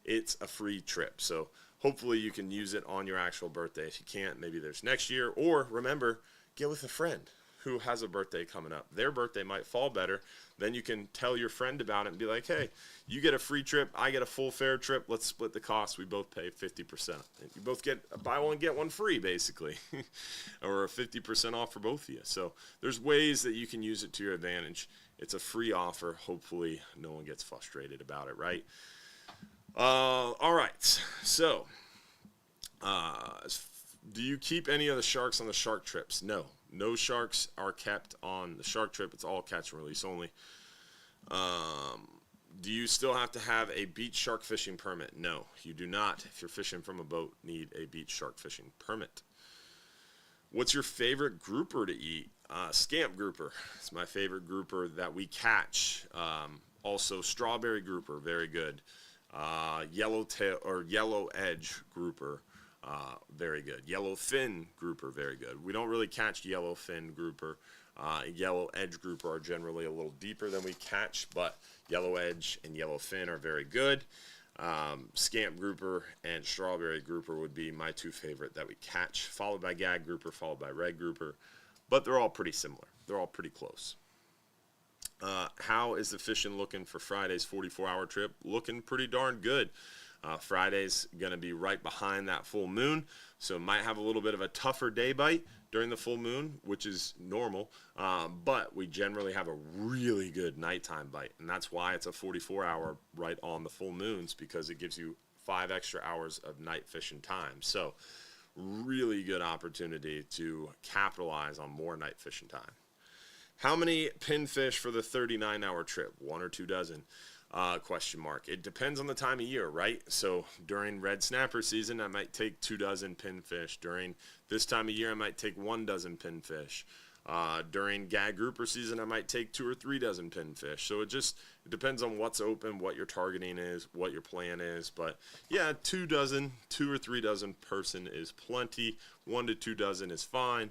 it's a free trip, so hopefully you can use it on your actual birthday. If you can't, maybe there's next year. Or remember, get with a friend who has a birthday coming up. Their birthday might fall better. Then you can tell your friend about it and be like, hey, you get a free trip, I get a full fare trip, let's split the cost. We both pay 50%. You both get a buy one, get one free, basically, or a 50% off for both of you. So there's ways that you can use it to your advantage. It's a free offer. Hopefully no one gets frustrated about it, right? All right. So do you keep any of the sharks on the shark trips? No. No sharks are kept on the shark trip. It's all catch and release only. Do you still have to have a beach shark fishing permit? No, you do not. If you're fishing from a boat, need a beach shark fishing permit. What's your favorite grouper to eat? Scamp grouper. It's my favorite grouper that we catch. Also, strawberry grouper, very good. Yellow tail or yellow edge grouper, very good. Yellow fin grouper, very good. We don't really catch yellow fin grouper. Yellow edge grouper are generally a little deeper than we catch, but yellow edge and yellow fin are very good. Scamp grouper and strawberry grouper would be my two favorite that we catch, followed by gag grouper, followed by red grouper, but they're all pretty similar. They're all pretty close. How is the fishing looking for Friday's 44-hour trip? Looking pretty darn good. Friday's going to be right behind that full moon, so it might have a little bit of a tougher day bite during the full moon, which is normal, but we generally have a really good nighttime bite, and that's why it's a 44-hour right on the full moons, because it gives you 5 extra hours of night fishing time. So really good opportunity to capitalize on more night fishing time. How many pinfish for the 39-hour trip? 1 or 2 dozen? Question mark. It depends on the time of year, right? So during red snapper season, I might take 2 dozen pinfish. During this time of year, I might take 1 dozen pinfish. During gag grouper season, I might take 2 or 3 dozen pinfish. So it depends on what's open, what your targeting is, what your plan is. But yeah, 2 or 3 dozen person is plenty. 1 to 2 dozen is fine.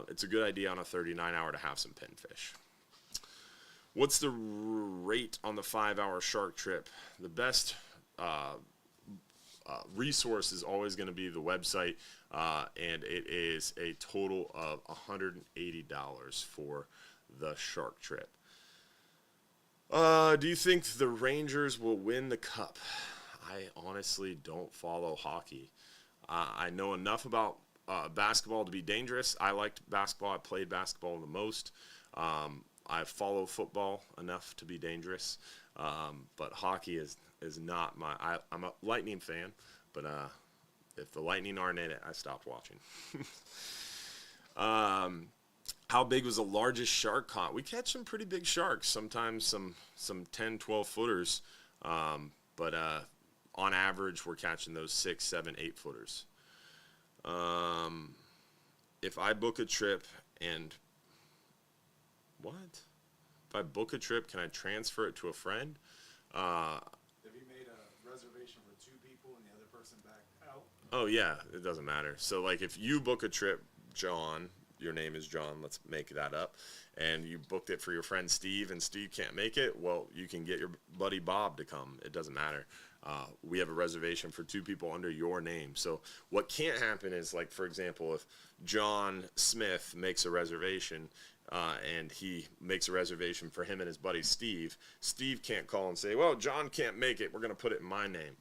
It's a good idea on a 39-hour to have some pinfish. What's the rate on the 5-hour shark trip? The best resource is always going to be the website, and it is a total of $180 for the shark trip. Do you think the Rangers will win the cup? I honestly don't follow hockey. I know enough about basketball to be dangerous. I liked basketball. I played basketball the most. I follow football enough to be dangerous, but hockey is not my. I'm a Lightning fan, but if the Lightning aren't in it, I stopped watching. How big was the largest shark caught? We catch some pretty big sharks, sometimes some 10, 12 footers, but on average we're catching those 6, 7, 8 footers. If I book a trip and what? If I book a trip, can I transfer it to a friend? Have you made a reservation for 2 people and the other person backed out? Oh, yeah, it doesn't matter. So, like, if you book a trip, John, your name is John, let's make that up, and you booked it for your friend Steve, and Steve can't make it, well, you can get your buddy Bob to come. It doesn't matter. We have a reservation for 2 people under your name. So what can't happen is, like, for example, if John Smith makes a reservation, and he makes a reservation for him and his buddy Steve, Steve can't call and say, well, John can't make it, we're going to put it in my name.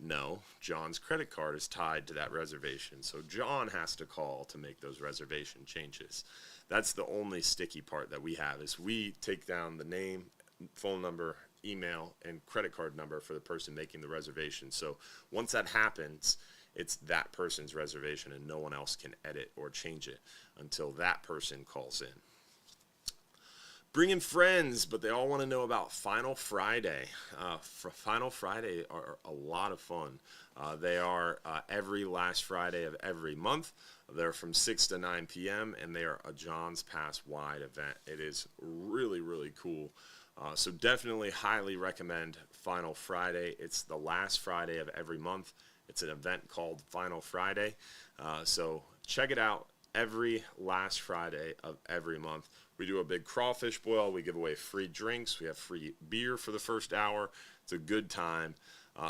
No, John's credit card is tied to that reservation, so John has to call to make those reservation changes. That's the only sticky part that we have, is we take down the name, phone number, email, and credit card number for the person making the reservation. So once that happens, it's that person's reservation, and no one else can edit or change it until that person calls in. Bring in friends, but they all want to know about Final Friday. Final Friday are a lot of fun. They are every last Friday of every month. They're from 6 to 9 p.m., and they are a John's Pass wide event. It is really, really cool. So definitely highly recommend Final Friday. It's the last Friday of every month. It's an event called Final Friday. So check it out every last Friday of every month. We do a big crawfish boil. We give away free drinks. We have free beer for the first hour. It's a good time.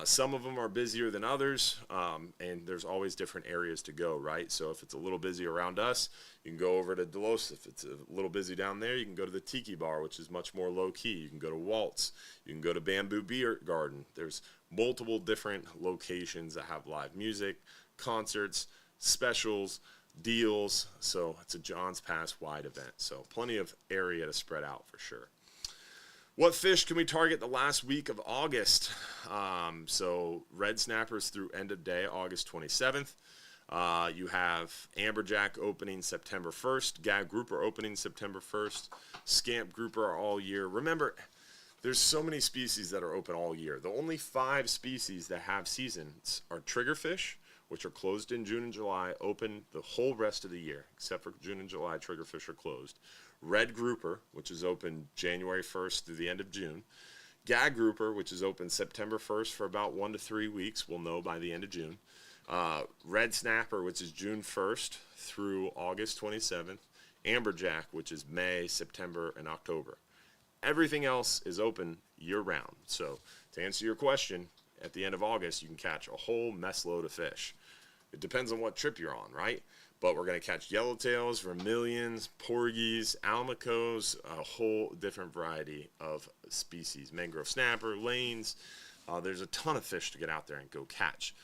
Some of them are busier than others, and there's always different areas to go, right? So if it's a little busy around us, you can go over to Delos. If it's a little busy down there, you can go to the Tiki Bar, which is much more low-key. You can go to Waltz. You can go to Bamboo Beer Garden. There's multiple different locations that have live music, concerts, specials, deals. So it's a John's Pass wide event. So plenty of area to spread out for sure. What fish can we target the last week of August? So red snappers through end of day, August 27th. You have amberjack opening September 1st. Gag grouper opening September 1st. Scamp grouper are all year. Remember, there's so many species that are open all year. The only 5 species that have seasons are triggerfish, which are closed in June and July, open the whole rest of the year, except for June and July, triggerfish are closed. Red grouper, which is open January 1st through the end of June. Gag grouper, which is open September 1st for about 1 to 3 weeks. We'll know by the end of June. Red snapper, which is June 1st through August 27th. Amberjack, which is May, September, and October. Everything else is open year-round. So to answer your question, at the end of August, you can catch a whole mess load of fish. It depends on what trip you're on, right? But we're going to catch yellowtails, vermilions, porgies, almacos, a whole different variety of species. Mangrove snapper, lanes. There's a ton of fish to get out there and go catch.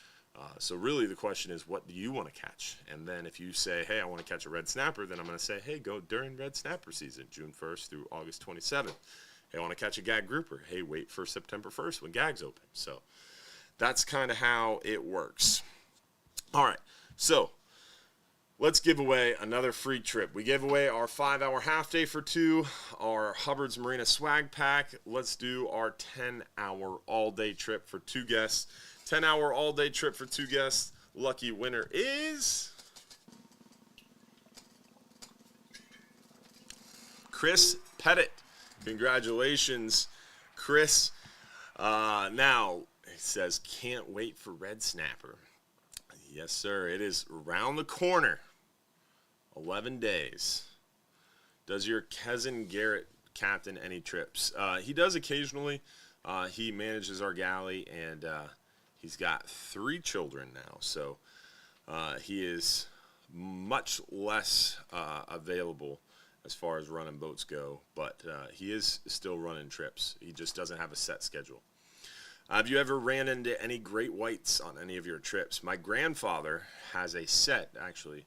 So really the question is, what do you want to catch? And then if you say, hey, I want to catch a red snapper, then I'm going to say, hey, go during red snapper season, June 1st through August 27th. Hey, I want to catch a gag grouper. Hey, wait for September 1st when gags open. So that's kind of how it works. All right, so let's give away another free trip. We gave away our 5-hour half day for 2, our Hubbard's Marina swag pack. Let's do our 10-hour all-day trip for 2 guests. 10-hour all-day trip for 2 guests. Lucky winner is Chris Pettit. Congratulations, Chris. Now, it says, can't wait for red snapper. Yes, sir. It is around the corner. 11 days. Does your cousin Garrett captain any trips? He does occasionally. He manages our galley, and he's got 3 children now. So he is much less available as far as running boats go. But he is still running trips. He just doesn't have a set schedule. Have you ever ran into any great whites on any of your trips? My grandfather has a set, actually,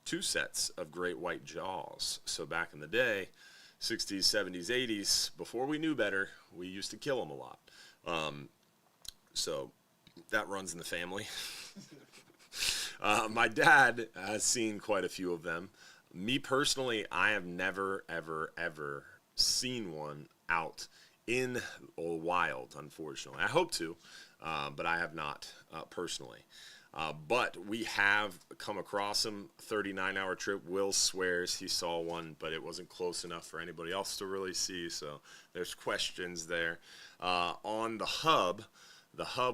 2 sets of great white jaws. So back in the day, 60s, 70s, 80s, before we knew better, we used to kill them a lot. So that runs in the family. My dad has seen quite a few of them. Me personally, I have never, ever, ever seen one out in the wild, unfortunately. I hope to, but I have not personally. But we have come across them. 39-hour trip. Will swears he saw one, but it wasn't close enough for anybody else to really see, so there's questions there. On the hub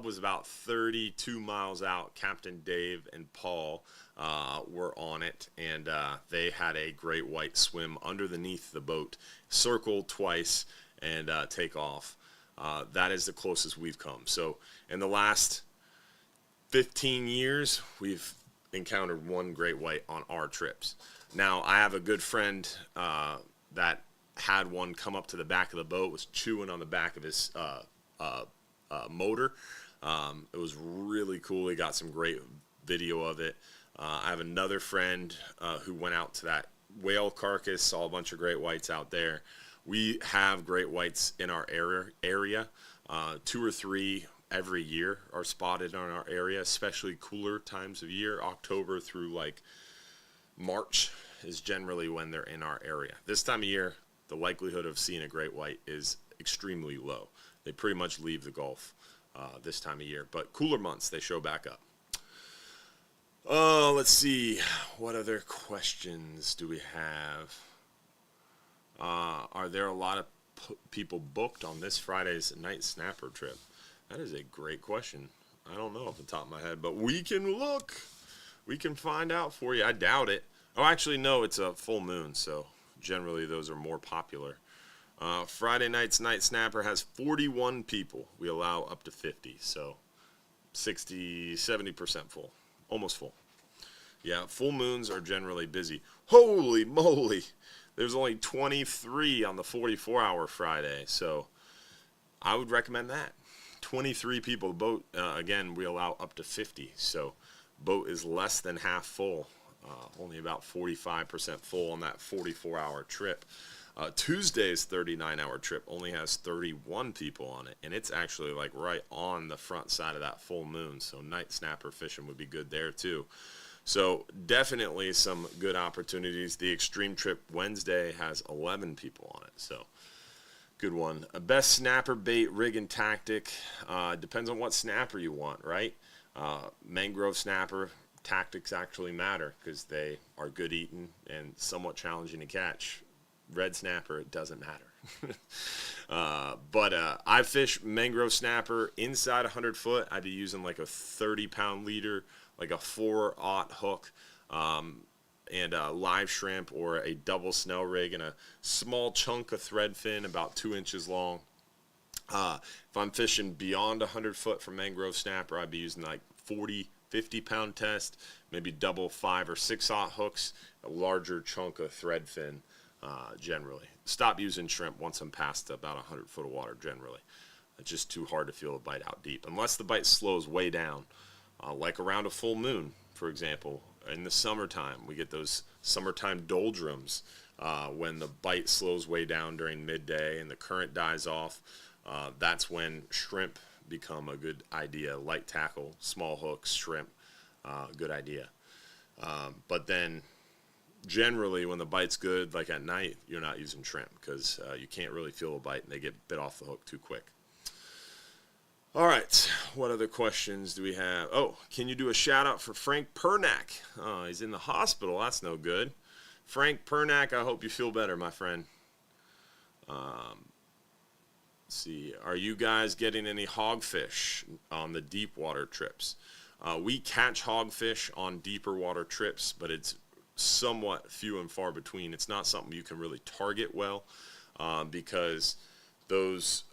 was about 32 miles out. Captain Dave and Paul were on it, and they had a great white swim underneath the boat, circle twice, and take off. That is the closest we've come. So in the last 15 years, we've encountered one great white on our trips. Now, I have a good friend that had one come up to the back of the boat, was chewing on the back of his motor. It was really cool. He got some great video of it. I have another friend who went out to that whale carcass, saw a bunch of great whites out there. We have great whites in our area. 2 or 3 every year are spotted in our area, especially cooler times of year. October through like March is generally when they're in our area. This time of year, the likelihood of seeing a great white is extremely low. They pretty much leave the Gulf this time of year, but cooler months, they show back up. Let's see. What other questions do we have? Are there a lot of people booked on this Friday's night snapper trip? That is a great question. I don't know off the top of my head, but we can look. We can find out for you. I doubt it. Oh, actually, no, it's a full moon, so generally those are more popular. Friday night's night snapper has 41 people. We allow up to 50, so 60, 70% full. Almost full. Yeah, full moons are generally busy. Holy moly! There's only 23 on the 44-hour Friday, so I would recommend that. 23 people. The boat, again, we allow up to 50, so boat is less than half full. Only about 45% full on that 44-hour trip. Tuesday's 39-hour trip only has 31 people on it, and it's actually like right on the front side of that full moon, so night snapper fishing would be good there too. So definitely some good opportunities. The extreme trip Wednesday has 11 people on it, so Good one. A best snapper bait rig and tactic depends on what snapper you want, right? Mangrove snapper tactics actually matter because they are good eating and somewhat challenging to catch. Red snapper, it doesn't matter. But I fish mangrove snapper inside 100 foot. I'd be using like a 30-pound leader, like a 4/0 hook, and a live shrimp or a double snell rig and a small chunk of thread fin about 2 inches long. If I'm fishing beyond 100 foot for mangrove snapper, I'd be using like 40, 50-pound test, maybe double 5 or 6/0 hooks, a larger chunk of thread fin generally. Stop using shrimp once I'm past about 100 foot of water generally. It's just too hard to feel a bite out deep. Unless the bite slows way down, like around a full moon, for example. In the summertime, we get those summertime doldrums when the bite slows way down during midday and the current dies off. That's when shrimp become a good idea. Light tackle, small hooks, shrimp, good idea. But then generally when the bite's good, like at night, you're not using shrimp because you can't really feel a bite and they get bit off the hook too quick. All right, what other questions do we have? Oh, can you do a shout out for Frank Pernack? Oh, he's in the hospital. That's no good. Frank Pernack, I hope you feel better, my friend. Let's see, are you guys getting any hogfish on the deep water trips? We catch hogfish on deeper water trips, but it's somewhat few and far between. It's not something you can really target well because those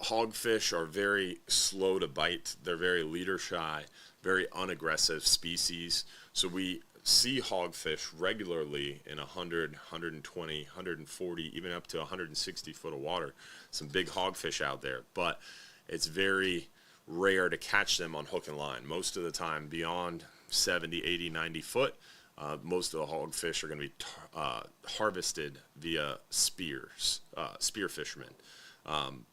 hogfish are very slow to bite. They're very leader shy, very unaggressive species. So we see hogfish regularly in 100, 120, 140, even up to 160 foot of water. Some big hogfish out there, but it's very rare to catch them on hook and line. Most of the time beyond 70, 80, 90 foot, most of the hogfish are going to be harvested via spear fishermen.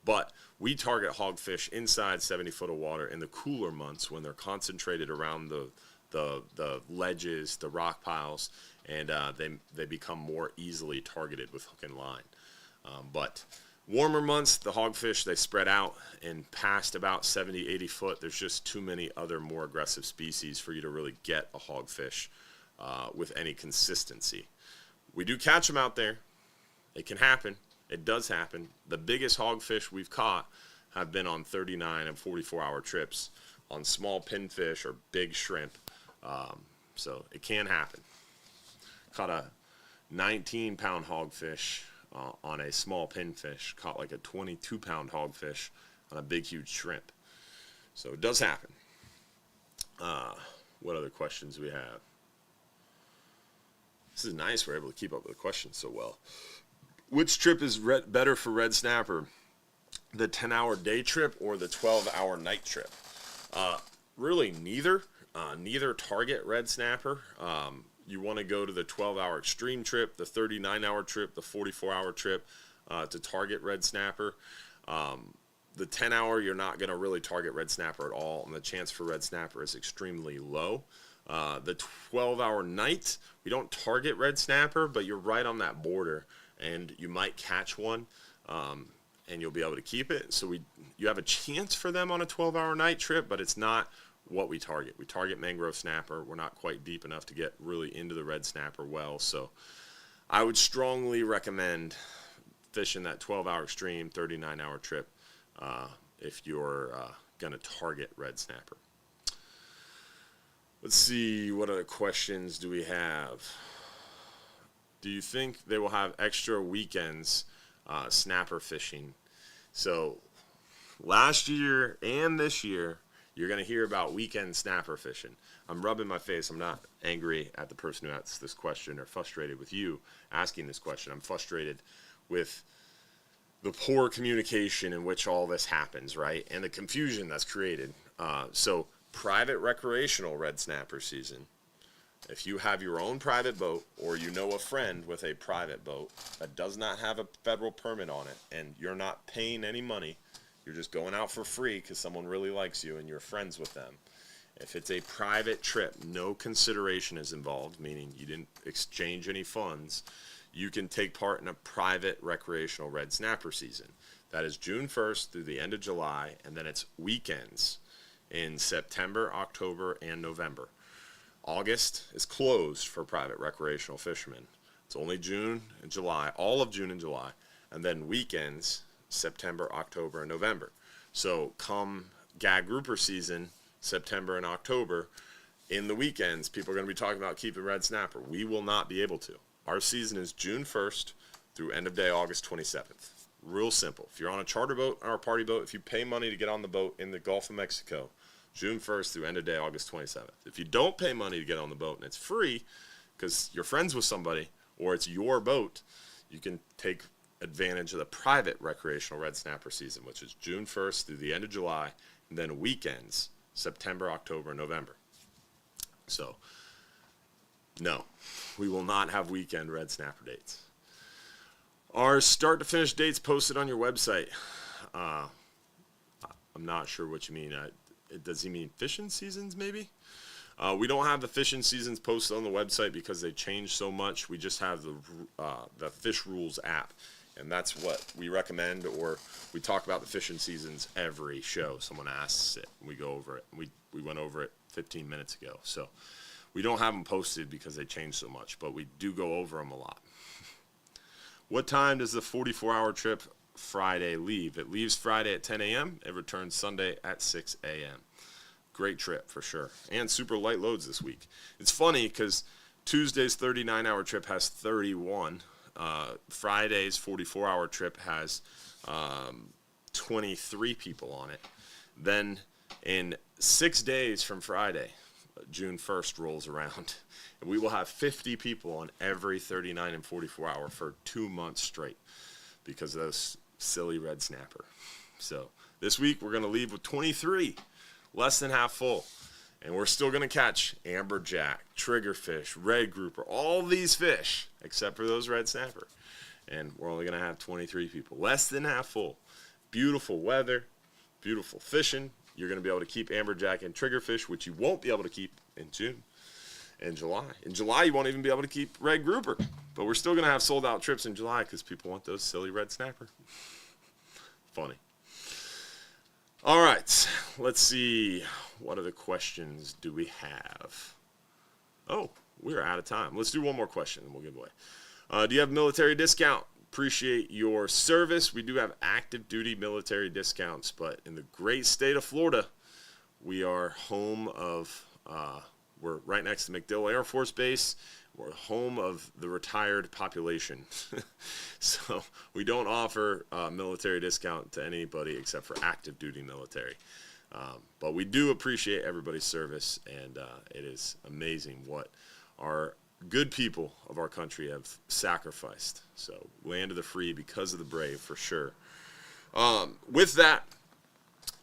But we target hogfish inside 70 foot of water in the cooler months when they're concentrated around the ledges, the rock piles, and they become more easily targeted with hook and line. But warmer months, the hogfish, they spread out, and past about 70, 80 foot, there's just too many other more aggressive species for you to really get a hogfish with any consistency. We do catch them out there. It can happen. It does happen. The biggest hogfish we've caught have been on 39 and 44-hour trips on small pinfish or big shrimp. So it can happen. Caught a 19-pound hogfish on a small pinfish. Caught like a 22-pound hogfish on a big, huge shrimp. So it does happen. What other questions do we have? This is nice. We're able to keep up with the questions so well. Which trip is better for red snapper? The 10-hour day trip or the 12-hour night trip? Really neither. Neither target red snapper. You want to go to the 12-hour extreme trip, the 39-hour trip, the 44-hour trip to target red snapper. The 10-hour, you're not going to really target red snapper at all, and the chance for red snapper is extremely low. The 12-hour night, we don't target red snapper, but you're right on that border, and you might catch one, and you'll be able to keep it. So you have a chance for them on a 12-hour night trip, but it's not what we target. We target mangrove snapper. We're not quite deep enough to get really into the red snapper well. So I would strongly recommend fishing that 12-hour extreme, 39-hour trip if you're going to target red snapper. Let's see, what other questions do we have? Do you think they will have extra weekends snapper fishing? So last year and this year, you're going to hear about weekend snapper fishing. I'm rubbing my face. I'm not angry at the person who asked this question or frustrated with you asking this question. I'm frustrated with the poor communication in which all this happens, right? And the confusion that's created. So private recreational red snapper season. If you have your own private boat or you know a friend with a private boat that does not have a federal permit on it and you're not paying any money, you're just going out for free because someone really likes you and you're friends with them. If it's a private trip, no consideration is involved, meaning you didn't exchange any funds. you can take part in a private recreational red snapper season. That is June 1st through the end of July, and then it's weekends in September, October, and November. August is closed for private recreational fishermen. It's only June and July, all of June and July, and then weekends, September, October, and November. So come gag grouper season, September and October, in the weekends, people are going to be talking about keeping red snapper. We will not be able to. Our season is June 1st through end of day August 27th. Real simple. If you're on a charter boat or a party boat, if you pay money to get on the boat in the Gulf of Mexico, June 1st through end of day August 27th. If you don't pay money to get on the boat and it's free because you're friends with somebody or it's your boat, you can take advantage of the private recreational red snapper season, which is June 1st through the end of July, and then weekends, September, October, and November. So, no, we will not have weekend red snapper dates. Are start to finish dates posted on your website? I'm not sure what you mean. Does he mean fishing seasons maybe? We don't have the fishing seasons posted on the website because they change so much. We just have the Fish Rules app, and that's what we recommend, or we talk about the fishing seasons every show. Someone asks it, and we go over it. We went over it 15 minutes ago. So we don't have them posted because they change so much, but we do go over them a lot. What time does the 44-hour trip Friday leave? It leaves Friday at 10 a.m. It returns Sunday at 6 a.m. Great trip for sure. And super light loads this week. It's funny because Tuesday's 39-hour trip has 31. Friday's 44-hour trip has 23 people on it. Then in 6 days from Friday, June 1st rolls around, and we will have 50 people on every 39 and 44 hour for 2 months straight because of those silly red snapper. So this week we're going to leave with 23, less than half full, and we're still going to catch amberjack, triggerfish, red grouper, all these fish except for those red snapper, and we're only going to have 23 people, less than half full. Beautiful weather, beautiful fishing. You're going to be able to keep amberjack and triggerfish, which you won't be able to keep in June and July. In July, you won't even be able to keep red grouper. But we're still going to have sold-out trips in July because people want those silly red snapper. Funny. All right. Let's see. What other questions do we have? Oh, we're out of time. Let's do one more question and we'll give away. Do you have military discount? Appreciate your service. We do have active duty military discounts, but in the great state of Florida, we are home of, we're right next to MacDill Air Force Base. We're home of the retired population. So we don't offer military discount to anybody except for active duty military. But we do appreciate everybody's service, and it is amazing what our good people of our country have sacrificed. So land of the free because of the brave, for sure. With that,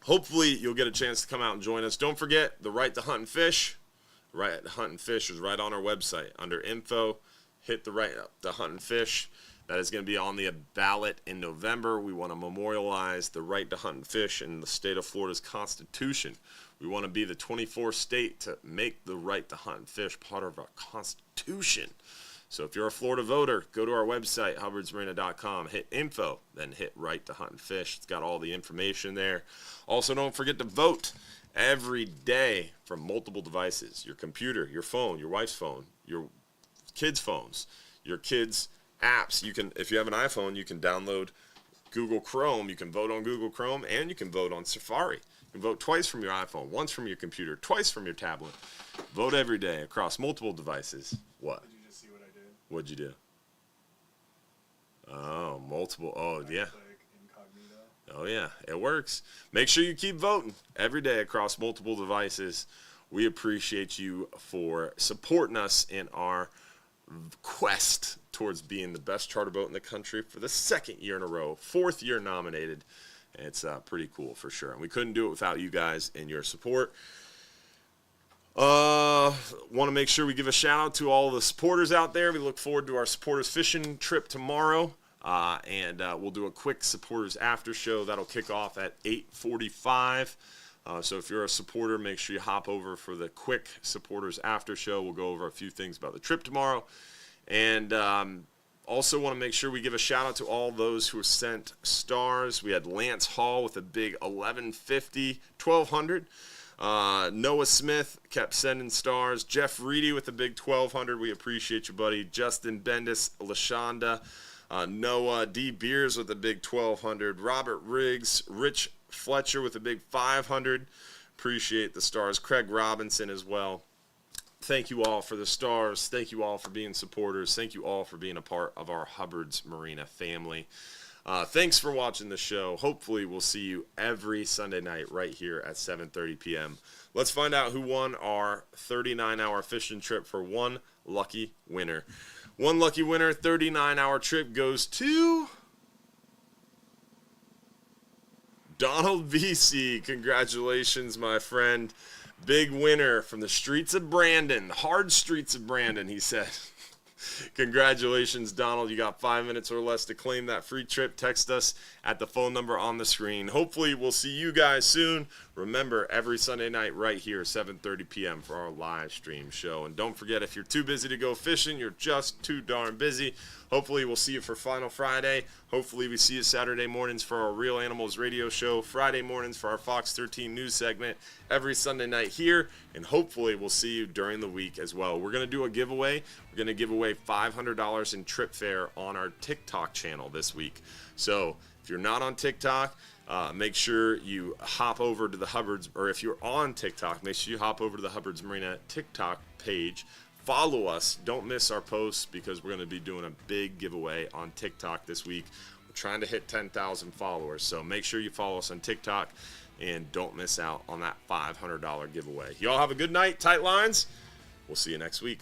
hopefully you'll get a chance to come out and join us. Don't forget the right to hunt and fish. Right to hunt and fish is right on our website under info. Hit the right to hunt and fish. That is going to be on the ballot in November. We want to memorialize the right to hunt and fish in the state of Florida's Constitution. We want to be the 24th state to make the right to hunt and fish part of our Constitution. So if you're a Florida voter, go to our website, hubbardsmarina.com, hit info, then hit right to hunt and fish. It's got all the information there. Also, don't forget to vote every day from multiple devices. Your computer, your phone, your wife's phone, your kids' phones, your kids' apps. You can, if you have an iPhone, you can download Google Chrome. You can vote on Google Chrome, and you can vote on Safari. You can vote twice from your iPhone, once from your computer, twice from your tablet. Vote every day across multiple devices. What? Did you just see what I did? What'd you do? Oh, multiple. Oh, yeah. Click incognito. Oh, yeah. It works. Make sure you keep voting every day across multiple devices. We appreciate you for supporting us in our quest towards being the best charter boat in the country for the second year in a row, fourth year nominated. It's pretty cool for sure. And we couldn't do it without you guys and your support. Want to make sure we give a shout out to all the supporters out there. We look forward to our supporters fishing trip tomorrow. And we'll do a quick supporters after show. That'll kick off at 8:45. So if you're a supporter, make sure you hop over for the quick supporters after show. We'll go over a few things about the trip tomorrow. And Also want to make sure we give a shout out to all those who sent stars. We had Lance Hall with a big 1150, 1200. Noah Smith kept sending stars. Jeff Reedy with a big 1200. We appreciate you, buddy. Justin Bendis, LaShonda, Noah D. Beers with a big 1200. Robert Riggs, Rich Fletcher with a big 500. Appreciate the stars. Craig Robinson as well. Thank you all for the stars. Thank you all for being supporters. Thank you all for being a part of our Hubbard's Marina family. Thanks for watching the show. Hopefully we'll see you every Sunday night right here at 7:30 p.m. Let's find out who won our 39-hour fishing trip for one lucky winner. One lucky winner, 39-hour trip goes to Donald VC. Congratulations, my friend. Big winner from the streets of Brandon, hard streets of Brandon, he said. Congratulations, Donald. You got 5 minutes or less to claim that free trip. Text us at the phone number on the screen. Hopefully, we'll see you guys soon. Remember, every Sunday night right here, 7:30 p.m. for our live stream show. And don't forget, if you're too busy to go fishing, you're just too darn busy. Hopefully, we'll see you for Final Friday. Hopefully, we see you Saturday mornings for our Real Animals radio show. Friday mornings for our Fox 13 news segment. Every Sunday night here. And hopefully, we'll see you during the week as well. We're going to do a giveaway. We're going to give away $500 in trip fare on our TikTok channel this week. So, if you're not on TikTok, make sure you hop over to the Hubbard's, or if you're on TikTok, make sure you hop over to the Hubbard's Marina TikTok page. Follow us. Don't miss our posts because we're going to be doing a big giveaway on TikTok this week. We're trying to hit 10,000 followers, so make sure you follow us on TikTok and don't miss out on that $500 giveaway. Y'all have a good night. Tight lines. We'll see you next week.